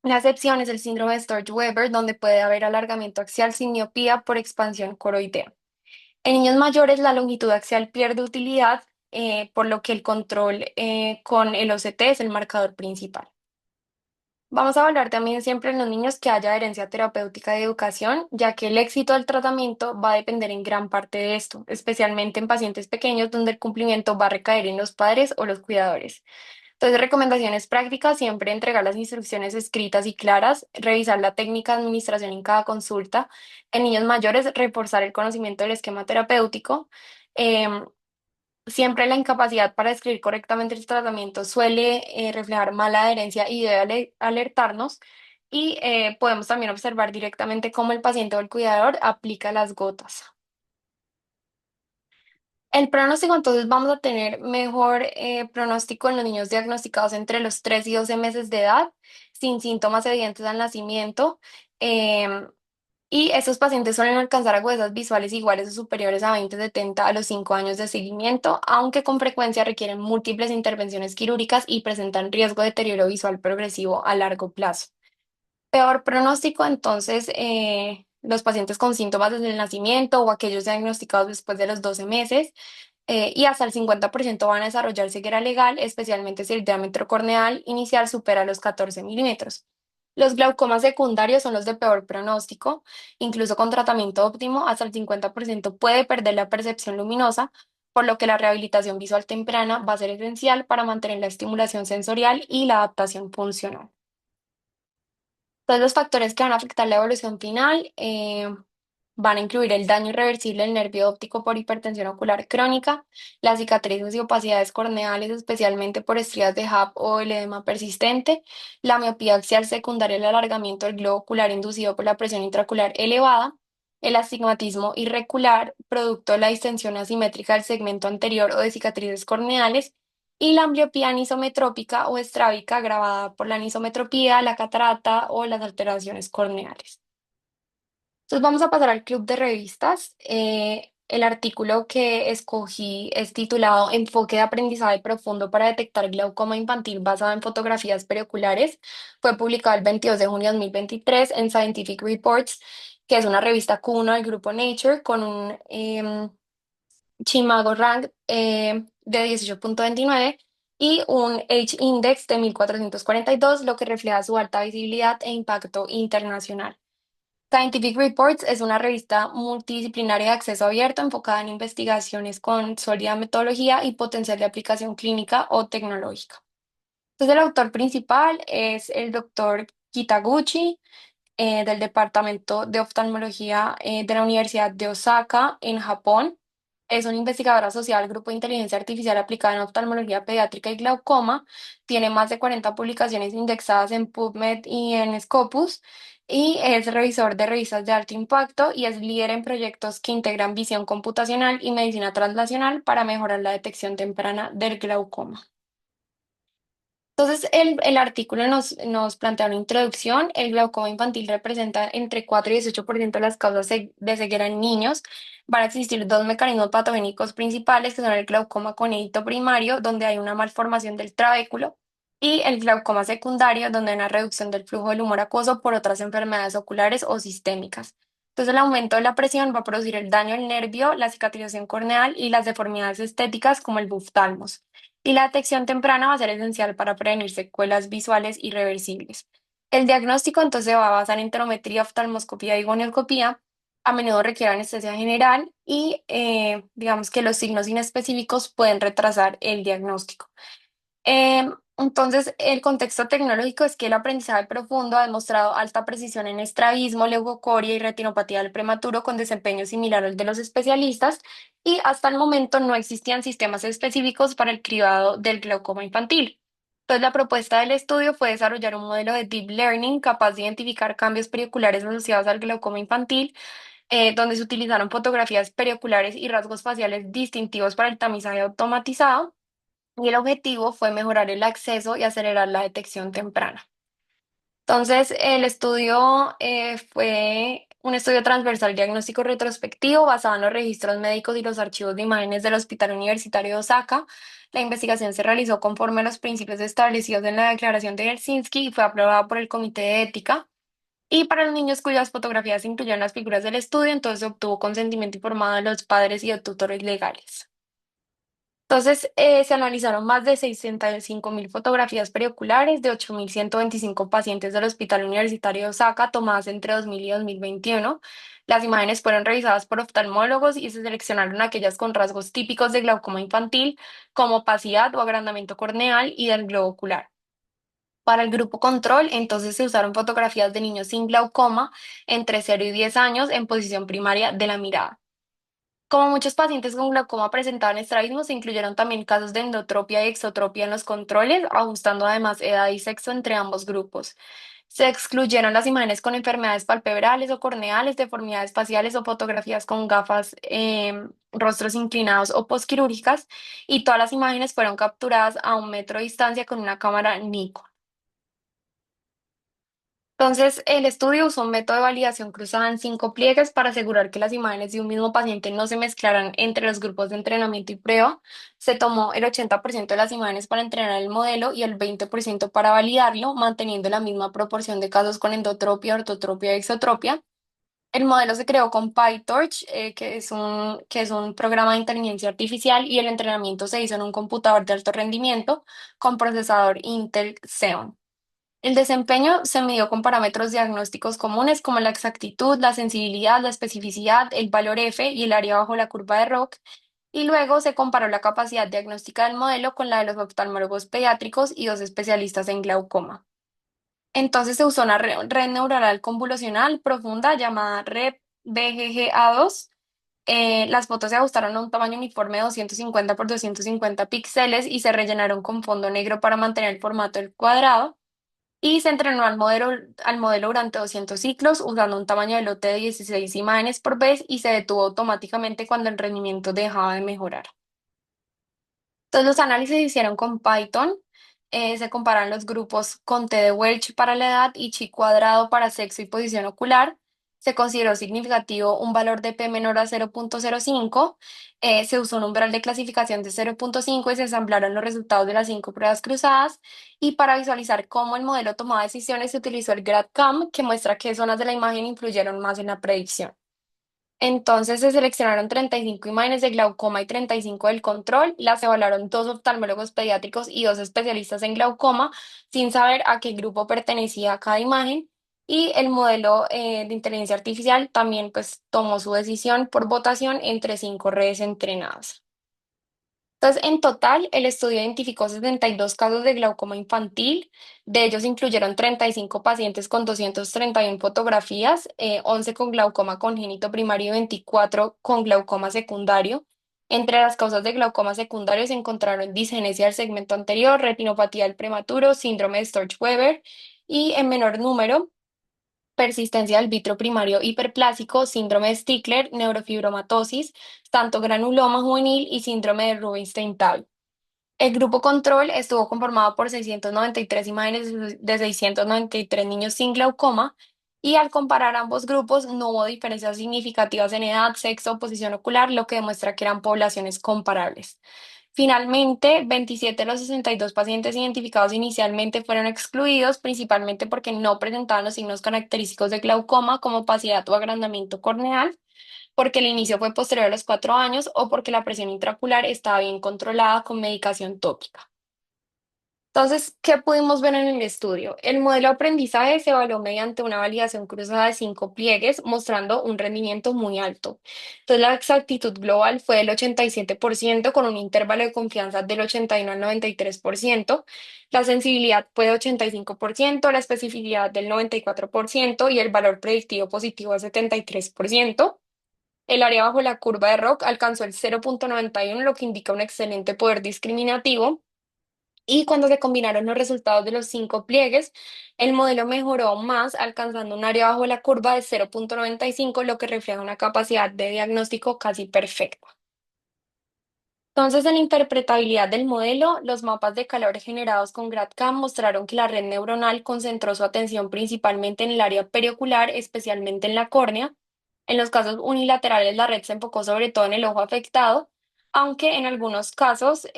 la excepción es el síndrome de Sturge-Weber, donde puede haber alargamiento axial sin miopía por expansión coroidea. En niños mayores, la longitud axial pierde utilidad, por lo que el control con el OCT es el marcador principal. Vamos a hablar también siempre en los niños que haya herencia terapéutica de educación, ya que el éxito del tratamiento va a depender en gran parte de esto, especialmente en pacientes pequeños donde el cumplimiento va a recaer en los padres o los cuidadores. Entonces, recomendaciones prácticas, siempre entregar las instrucciones escritas y claras, revisar la técnica de administración en cada consulta. En niños mayores, reforzar el conocimiento del esquema terapéutico. Em, Siempre la incapacidad para describir correctamente el tratamiento suele reflejar mala adherencia y debe alertarnos. Y podemos también observar directamente cómo el paciente o el cuidador aplica las gotas. El pronóstico, entonces vamos a tener mejor pronóstico en los niños diagnosticados entre los 3 y 12 meses de edad, sin síntomas evidentes al nacimiento. em, y estos pacientes suelen alcanzar agudezas visuales iguales o superiores a 20/70 a los 5 años de seguimiento, aunque con frecuencia requieren múltiples intervenciones quirúrgicas y presentan riesgo de deterioro visual progresivo a largo plazo. Peor pronóstico, entonces, los pacientes con síntomas desde el nacimiento o aquellos diagnosticados después de los 12 meses, y hasta el 50% van a desarrollar ceguera legal, especialmente si el diámetro corneal inicial supera los 14 milímetros. Los glaucomas secundarios son los de peor pronóstico, incluso con tratamiento óptimo, hasta el 50% puede perder la percepción luminosa, por lo que la rehabilitación visual temprana va a ser esencial para mantener la estimulación sensorial y la adaptación funcional. Todos los factores que van a afectar la evolución final van a incluir el daño irreversible del nervio óptico por hipertensión ocular crónica, las cicatrices y opacidades corneales, especialmente por estrías de HAP o el edema persistente, la miopía axial secundaria al alargamiento del globo ocular inducido por la presión intraocular elevada, el astigmatismo irregular producto de la distensión asimétrica del segmento anterior o de cicatrices corneales, y la ambliopía anisometrópica o estrábica agravada por la anisometropía, la catarata o las alteraciones corneales. Entonces vamos a pasar al club de revistas. El artículo que escogí es titulado Enfoque de aprendizaje profundo para detectar glaucoma infantil basado en fotografías perioculares. Fue publicado el 22 de junio de 2023 en Scientific Reports, que es una revista Q1 del grupo Nature con un Chimago Rank de 18,29 y un H-Index de 1442, lo que refleja su alta visibilidad e impacto internacional. Scientific Reports es una revista multidisciplinaria de acceso abierto enfocada en investigaciones con sólida metodología y potencial de aplicación clínica o tecnológica. Entonces, el autor principal es el doctor Kitaguchi, del Departamento de Oftalmología de la Universidad de Osaka, en Japón. Es un investigador asociado al Grupo de Inteligencia Artificial aplicada en oftalmología pediátrica y glaucoma. Tiene más de 40 publicaciones indexadas en PubMed y en Scopus. Y es revisor de revistas de alto impacto y es líder en proyectos que integran visión computacional y medicina translacional para mejorar la detección temprana del glaucoma. Entonces, el artículo nos plantea una introducción. El glaucoma infantil representa entre 4 y 18% de las causas de ceguera en niños. Van a existir dos mecanismos patogénicos principales, que son el glaucoma congénito primario, donde hay una malformación del trabéculo, y el glaucoma secundario, donde hay una reducción del flujo del humor acuoso por otras enfermedades oculares o sistémicas. Entonces, el aumento de la presión va a producir el daño al nervio, la cicatrización corneal y las deformidades estéticas como el buftalmos. Y la detección temprana va a ser esencial para prevenir secuelas visuales irreversibles. El diagnóstico entonces se va a basar en tonometría, oftalmoscopía y gonioscopía. A menudo requiere anestesia general y digamos que los signos inespecíficos pueden retrasar el diagnóstico. Entonces, el contexto tecnológico es que el aprendizaje profundo ha demostrado alta precisión en estrabismo, leucocoria y retinopatía del prematuro con desempeño similar al de los especialistas, y hasta el momento no existían sistemas específicos para el cribado del glaucoma infantil. Entonces, la propuesta del estudio fue desarrollar un modelo de deep learning capaz de identificar cambios perioculares asociados al glaucoma infantil, donde se utilizaron fotografías perioculares y rasgos faciales distintivos para el tamizaje automatizado. y el objetivo fue mejorar el acceso y acelerar la detección temprana. Entonces, el estudio fue un estudio transversal diagnóstico retrospectivo basado en los registros médicos y los archivos de imágenes del Hospital Universitario de Osaka. La investigación se realizó conforme a los principios establecidos en la Declaración de Helsinki y fue aprobada por el Comité de Ética. Y para los niños cuyas fotografías incluyeron las figuras del estudio, entonces se obtuvo consentimiento informado de los padres y de tutores legales. Entonces, se analizaron más de 65.000 fotografías perioculares de 8.125 pacientes del Hospital Universitario de Osaka tomadas entre 2000 y 2021. Las imágenes fueron revisadas por oftalmólogos y se seleccionaron aquellas con rasgos típicos de glaucoma infantil, como opacidad o agrandamiento corneal y del globo ocular. Para el grupo control, entonces se usaron fotografías de niños sin glaucoma entre 0 y 10 años en posición primaria de la mirada. Como muchos pacientes con glaucoma presentaban estrabismo, se incluyeron también casos de endotropia y exotropia en los controles, ajustando además edad y sexo entre ambos grupos. Se excluyeron las imágenes con enfermedades palpebrales o corneales, deformidades faciales o fotografías con gafas, rostros inclinados o posquirúrgicas, y todas las imágenes fueron capturadas a 1 metro de distancia con una cámara Nikon. Entonces, el estudio usó un método de validación cruzada en 5 pliegues para asegurar que las imágenes de un mismo paciente no se mezclaran entre los grupos de entrenamiento y prueba. Se tomó el 80% de las imágenes para entrenar el modelo y el 20% para validarlo, manteniendo la misma proporción de casos con endotropia, ortotropia y exotropia. El modelo se creó con PyTorch, que es un programa de inteligencia artificial, y el entrenamiento se hizo en un computador de alto rendimiento con procesador Intel Xeon. El desempeño se midió con parámetros diagnósticos comunes como la exactitud, la sensibilidad, la especificidad, el valor F y el área bajo la curva de ROC, y luego se comparó la capacidad diagnóstica del modelo con la de los oftalmólogos pediátricos y dos especialistas en glaucoma. Entonces se usó una red neuronal convolucional profunda llamada red BGGA2. Las fotos se ajustaron a un tamaño uniforme de 250 por 250 píxeles y se rellenaron con fondo negro para mantener el formato del cuadrado. Y se entrenó al modelo durante 200 ciclos usando un tamaño de lote de 16 imágenes por vez y se detuvo automáticamente cuando el rendimiento dejaba de mejorar. Entonces los análisis se hicieron con Python. Se comparan los grupos con T de Welch para la edad y chi cuadrado para sexo y posición ocular. Se consideró significativo un valor de P menor a 0,05. Se usó un umbral de clasificación de 0,5 y se ensamblaron los resultados de las 5 pruebas cruzadas. Y para visualizar cómo el modelo tomaba decisiones se utilizó el GradCam, que muestra qué zonas de la imagen influyeron más en la predicción. Entonces se seleccionaron 35 imágenes de glaucoma y 35 del control. Las evaluaron dos oftalmólogos pediátricos y dos especialistas en glaucoma, sin saber a qué grupo pertenecía cada imagen. Y el modelo de inteligencia artificial también pues tomó su decisión por votación entre 5 redes entrenadas. Entonces, en total, el estudio identificó 72 casos de glaucoma infantil. De ellos incluyeron 35 pacientes con 231 fotografías, 11 con glaucoma congénito primario y 24 con glaucoma secundario. Entre las causas de glaucoma secundario se encontraron disgenesia del segmento anterior, retinopatía del prematuro, síndrome de Sturge-Weber y, en menor número, persistencia del vitro primario hiperplásico, síndrome de Stickler, neurofibromatosis, tanto granuloma juvenil y síndrome de Rubinstein-Table. El grupo control estuvo conformado por 693 imágenes de 693 niños sin glaucoma, y al comparar ambos grupos no hubo diferencias significativas en edad, sexo o posición ocular, lo que demuestra que eran poblaciones comparables. Finalmente, 27 de los 62 pacientes identificados inicialmente fueron excluidos, principalmente porque no presentaban los signos característicos de glaucoma como opacidad o agrandamiento corneal, porque el inicio fue posterior a los 4 años o porque la presión intraocular estaba bien controlada con medicación tópica. Entonces, ¿qué pudimos ver en el estudio? El modelo de aprendizaje se evaluó mediante una validación cruzada de 5 pliegues, mostrando un rendimiento muy alto. Entonces, la exactitud global fue del 87%, con un intervalo de confianza del 81 al 93%. La sensibilidad fue de 85%, la especificidad del 94% y el valor predictivo positivo de 73%. El área bajo la curva de ROC alcanzó el 0,91, lo que indica un excelente poder discriminativo. Y cuando se combinaron los resultados de los 5 pliegues, el modelo mejoró aún más, alcanzando un área bajo la curva de 0,95, lo que refleja una capacidad de diagnóstico casi perfecta. Entonces, en la interpretabilidad del modelo, los mapas de calor generados con GradCam mostraron que la red neuronal concentró su atención principalmente en el área periocular, especialmente en la córnea. En los casos unilaterales, la red se enfocó sobre todo en el ojo afectado, aunque en algunos casos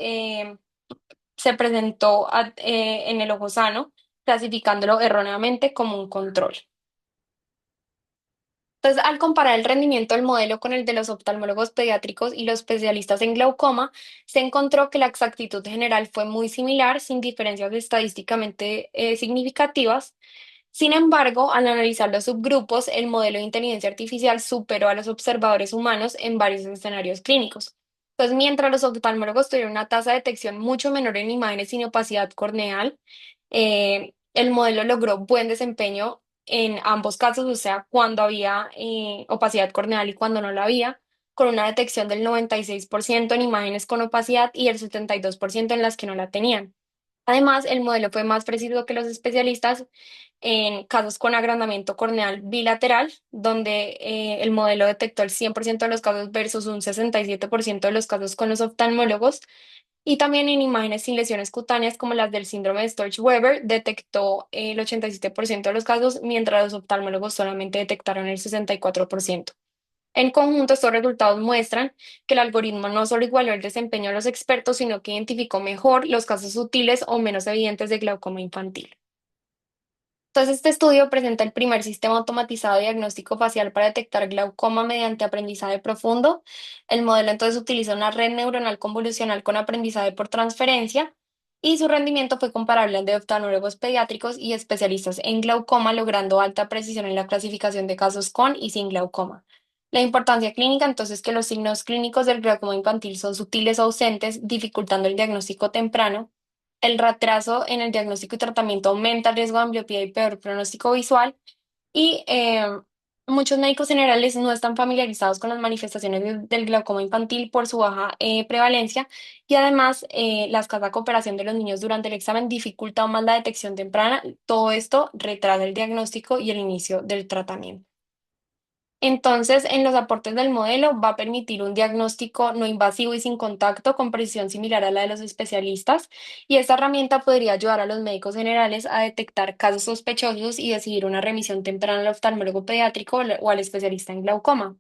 se presentó en el ojo sano, clasificándolo erróneamente como un control. Entonces, al comparar el rendimiento del modelo con el de los oftalmólogos pediátricos y los especialistas en glaucoma, se encontró que la exactitud general fue muy similar, sin diferencias estadísticamente significativas. Sin embargo, al analizar los subgrupos, el modelo de inteligencia artificial superó a los observadores humanos en varios escenarios clínicos. Entonces, mientras los oftalmólogos tuvieron una tasa de detección mucho menor en imágenes sin opacidad corneal, el modelo logró buen desempeño en ambos casos, o sea, cuando había opacidad corneal y cuando no la había, con una detección del 96% en imágenes con opacidad y el 72% en las que no la tenían. Además, el modelo fue más preciso que los especialistas en casos con agrandamiento corneal bilateral, donde el modelo detectó el 100% de los casos versus un 67% de los casos con los oftalmólogos, y también en imágenes sin lesiones cutáneas como las del síndrome de Sturge-Weber detectó el 87% de los casos, mientras los oftalmólogos solamente detectaron el 64%. En conjunto, estos resultados muestran que el algoritmo no solo igualó el desempeño de los expertos, sino que identificó mejor los casos sutiles o menos evidentes de glaucoma infantil. Entonces, este estudio presenta el primer sistema automatizado de diagnóstico facial para detectar glaucoma mediante aprendizaje profundo. El modelo entonces utiliza una red neuronal convolucional con aprendizaje por transferencia y su rendimiento fue comparable al de oftalmólogos pediátricos y especialistas en glaucoma, logrando alta precisión en la clasificación de casos con y sin glaucoma. La importancia clínica, entonces, que los signos clínicos del glaucoma infantil son sutiles o ausentes, dificultando el diagnóstico temprano. El retraso en el diagnóstico y tratamiento aumenta el riesgo de ambliopía y peor pronóstico visual. Y muchos médicos generales no están familiarizados con las manifestaciones del glaucoma infantil por su baja prevalencia, y además la escasa cooperación de los niños durante el examen dificulta aún más la detección temprana. Todo esto retrasa el diagnóstico y el inicio del tratamiento. Entonces, en los aportes del modelo va a permitir un diagnóstico no invasivo y sin contacto con precisión similar a la de los especialistas, y esta herramienta podría ayudar a los médicos generales a detectar casos sospechosos y decidir una remisión temprana al oftalmólogo pediátrico o al especialista en glaucoma.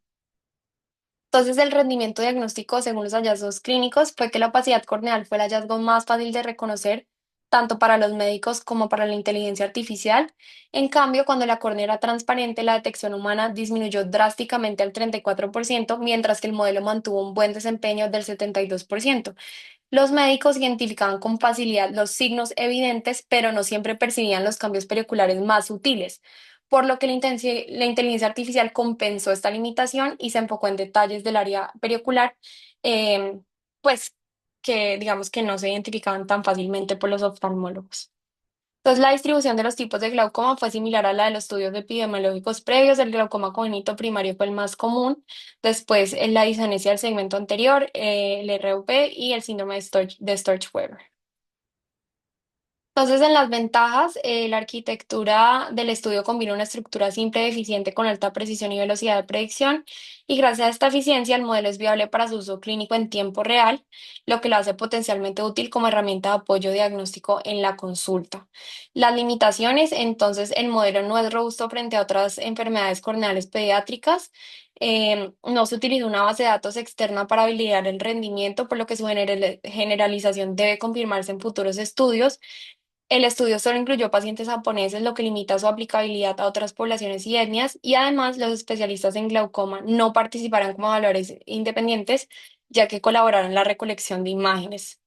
Entonces, el rendimiento diagnóstico, según los hallazgos clínicos, fue que la opacidad corneal fue el hallazgo más fácil de reconocer, tanto para los médicos como para la inteligencia artificial. En cambio, cuando la córnea era transparente, la detección humana disminuyó drásticamente al 34%, mientras que el modelo mantuvo un buen desempeño del 72%. Los médicos identificaban con facilidad los signos evidentes, pero no siempre percibían los cambios periculares más sutiles, por lo que la inteligencia artificial compensó esta limitación y se enfocó en detalles del área periocular, eh, pues que digamos que no se identificaban tan fácilmente por los oftalmólogos. Entonces, la distribución de los tipos de glaucoma fue similar a la de los estudios epidemiológicos previos. El glaucoma congénito primario fue el más común, después la disgenesia del segmento anterior, el RUP y el síndrome de Sturge-Weber. Entonces, en las ventajas, la arquitectura del estudio combina una estructura simple y eficiente con alta precisión y velocidad de predicción, y gracias a esta eficiencia el modelo es viable para su uso clínico en tiempo real, lo que lo hace potencialmente útil como herramienta de apoyo diagnóstico en la consulta. Las limitaciones, entonces, el modelo no es robusto frente a otras enfermedades corneales pediátricas. No se utiliza una base de datos externa para validar el rendimiento, por lo que su generalización debe confirmarse en futuros estudios. El estudio solo incluyó pacientes japoneses, lo que limita su aplicabilidad a otras poblaciones y etnias, y además los especialistas en glaucoma no participarán como evaluadores independientes, ya que colaboraron en la recolección de imágenes.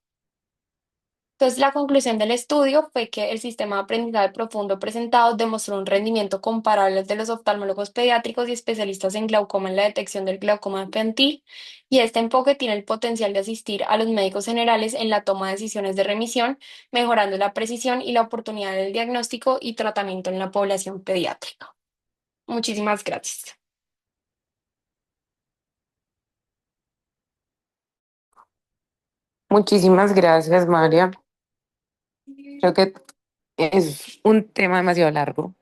Entonces, la conclusión del estudio fue que el sistema de aprendizaje profundo presentado demostró un rendimiento comparable al de los oftalmólogos pediátricos y especialistas en glaucoma en la detección del glaucoma infantil, y este enfoque tiene el potencial de asistir a los médicos generales en la toma de decisiones de remisión, mejorando la precisión y la oportunidad del diagnóstico y tratamiento en la población pediátrica. Muchísimas gracias. Muchísimas gracias, María. Creo que es un tema demasiado largo,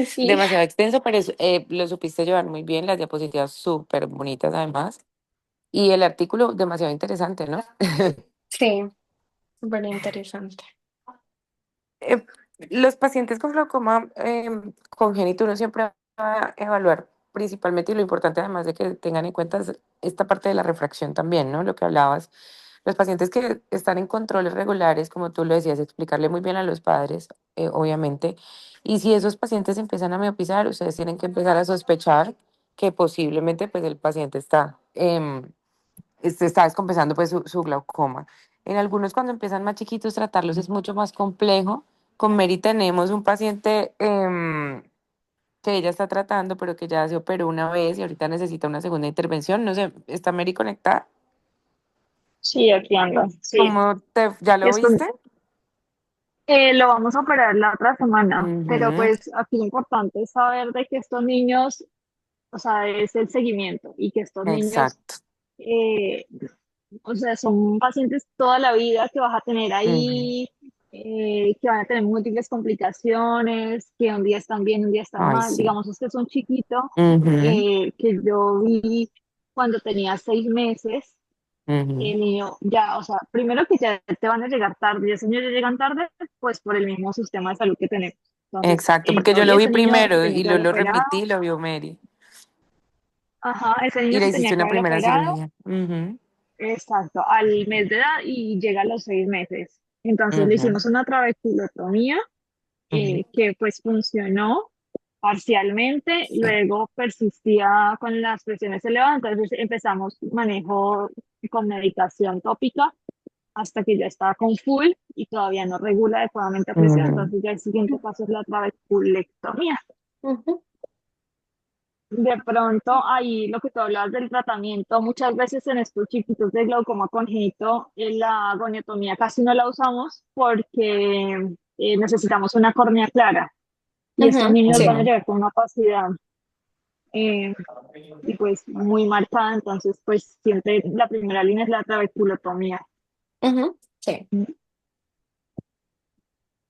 Sí. demasiado extenso, pero lo supiste llevar muy bien, las diapositivas súper bonitas además. Y el artículo demasiado interesante, ¿no? Sí, súper interesante. Eh, los pacientes con glaucoma congénito uno siempre va a evaluar principalmente y lo importante además de que tengan en cuenta es esta parte de la refracción también, ¿no? Lo que hablabas. Los pacientes que están en controles regulares, como tú lo decías, explicarle muy bien a los padres, obviamente. Y si esos pacientes empiezan a miopizar, ustedes tienen que empezar a sospechar que posiblemente pues el paciente está descompensando pues su glaucoma. En algunos cuando empiezan más chiquitos tratarlos es mucho más complejo. Con Mary tenemos un paciente que ella está tratando, pero que ya se operó una vez y ahorita necesita una segunda intervención. No sé, ¿está Mary conectada? Sí, aquí ando, sí. ¿Ya lo Esto, viste? lo vamos a operar la otra semana, pero Ujú, pues aquí lo importante es saber de que estos niños, o sea, es el seguimiento y que estos niños, exacto. eh, o sea, son pacientes toda la vida que vas a tener Ujú. ahí, que van a tener múltiples complicaciones, que un día están bien, un día están Ay, mal. sí. Digamos, este es un chiquito Ujú, que yo vi cuando tenía 6 meses. ujú. El niño ya, o sea, primero que ya te van a llegar tarde, y esos niños ya llegan tarde, pues por el mismo sistema de salud que tenemos. Entonces, Exacto, en porque yo lo teoría vi ese niño se primero tenía y que lo, haber lo operado, repetí y lo vio Mary. ajá, ese Y niño le se hiciste tenía que una haber primera operado, cirugía. Ujú, exacto, al mes de edad y llega a los 6 meses. Entonces le ujú, hicimos una trabeculotomía ujú. que pues funcionó parcialmente, Sí. luego persistía con las presiones elevadas, entonces empezamos manejo con medicación tópica hasta que ya está con full y todavía no regula adecuadamente la presión. Ujú, Entonces ya el siguiente paso es la trabeculectomía. Ujú, De pronto, ahí lo que tú hablabas del tratamiento, muchas veces en estos chiquitos de glaucoma congénito, la goniotomía casi no la usamos porque necesitamos una córnea clara y estos ujú, niños van a sí, ujú. llegar con una opacidad eh, y pues muy marcada, entonces pues siempre la primera línea es la trabeculotomía. ujú, sí,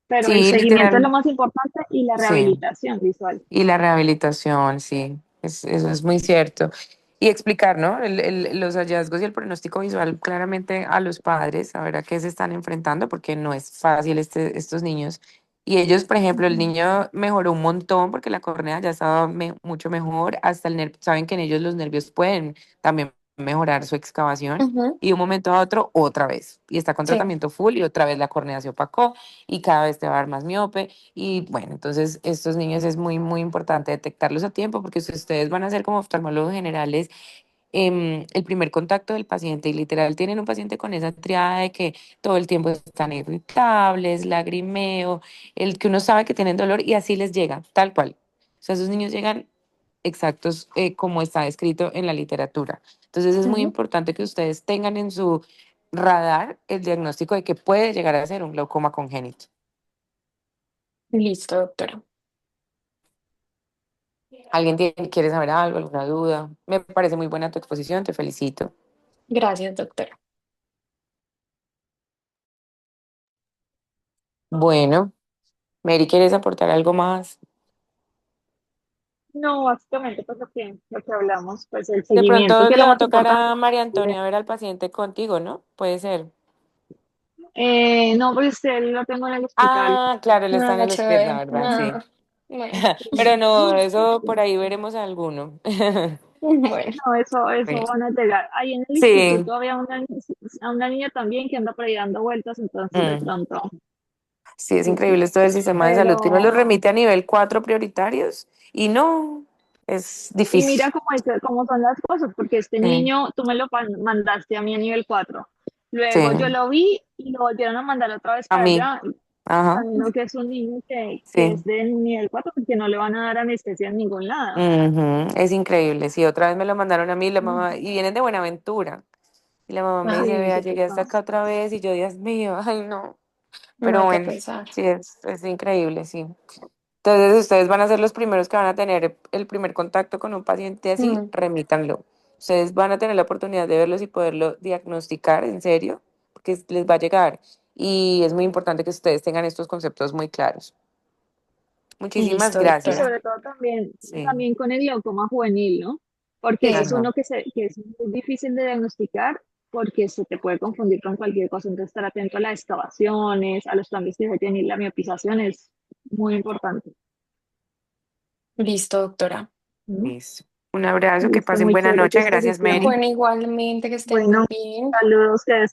Pero el Sí, seguimiento es lo literal. más importante y la Sí. rehabilitación visual. Y la rehabilitación, sí, eso es muy cierto. Y explicar, ¿no? Los hallazgos y el pronóstico visual claramente a los padres, a ver a qué se están enfrentando, porque no es fácil estos niños. Y ellos, por ejemplo, el Ujú. niño mejoró un montón porque la córnea ya estaba mucho mejor, hasta saben que en ellos los nervios pueden también mejorar su excavación. ujú, Y de un momento a otro, otra vez. Y está con sí, tratamiento full y otra vez la córnea se opacó y cada vez te va a dar más miope y bueno, entonces estos niños es muy, muy importante detectarlos a tiempo porque si ustedes van a ser como oftalmólogos generales, el primer contacto del paciente y literal tienen un paciente con esa triada de que todo el tiempo están irritables, lagrimeo, el que uno sabe que tienen dolor y así les llega, tal cual. O sea, esos niños llegan exactos como está escrito en la literatura. Entonces es muy ujú. importante que ustedes tengan en su radar el diagnóstico de que puede llegar a ser un glaucoma congénito. Listo, doctora. ¿Quiere saber algo, alguna duda? Me parece muy buena tu exposición, te felicito. Gracias, doctora. Bueno, Mary, ¿quieres aportar algo más? No, básicamente pues lo que hablamos, pues el De seguimiento, pronto que es le lo va a más tocar importante. a María Antonia ver al paciente contigo, ¿no? Puede ser. No, pues él lo tengo en el hospital. Ah, claro, él está en No, el hospital, la chévere. verdad, No, sí. bueno, Pero pues, no, eso por ahí veremos a alguno. bueno, No, eso Bueno, van a llegar. Ahí en el sí, instituto había una niña también que anda por ahí dando vueltas, entonces de mm, pronto, sí, es sí. increíble esto del sistema de salud que no los Pero, remite a nivel 4 prioritarios y no, es y difícil. mira cómo son las cosas, porque este Sí, niño, tú me lo mandaste a mí a nivel 4. sí, Luego yo lo vi y lo volvieron a mandar otra vez a para mí, allá. ajá, Sabiendo que es un niño que es sí. de nivel 4 porque no le van a dar anestesia en ningún lado. Ujú, es increíble. Sí, otra vez me lo mandaron a mí, la mamá, Ujú. y vienen de Buenaventura. Y la mamá me ah, dice, Sí, vea, sí, llegué hasta toca. acá otra vez, y yo, Dios mío, ay no. Pero no, qué bueno, pesar. sí, es increíble, sí. Entonces, ustedes van a ser los primeros que van a tener el primer contacto con un paciente así, Mm, remítanlo. Ustedes van a tener la oportunidad de verlos y poderlo diagnosticar en serio, porque les va a llegar. Y es muy importante que ustedes tengan estos conceptos muy claros. Muchísimas listo, Y gracias. doctora. sobre todo también, Sí. también con el glaucoma juvenil, ¿no? porque ese es Sí. Ajá. uno que es muy difícil de diagnosticar porque se te puede confundir con cualquier cosa. Entonces, estar atento a las excavaciones, a los cambios que se tienen y la miopización es muy importante. Listo, doctora. ¿Mm? Listo. Un abrazo, que Listo, pasen muy buena chévere tu noche. Gracias, exposición. Mary. Bueno, igualmente que estén muy Bueno, bien. saludos, que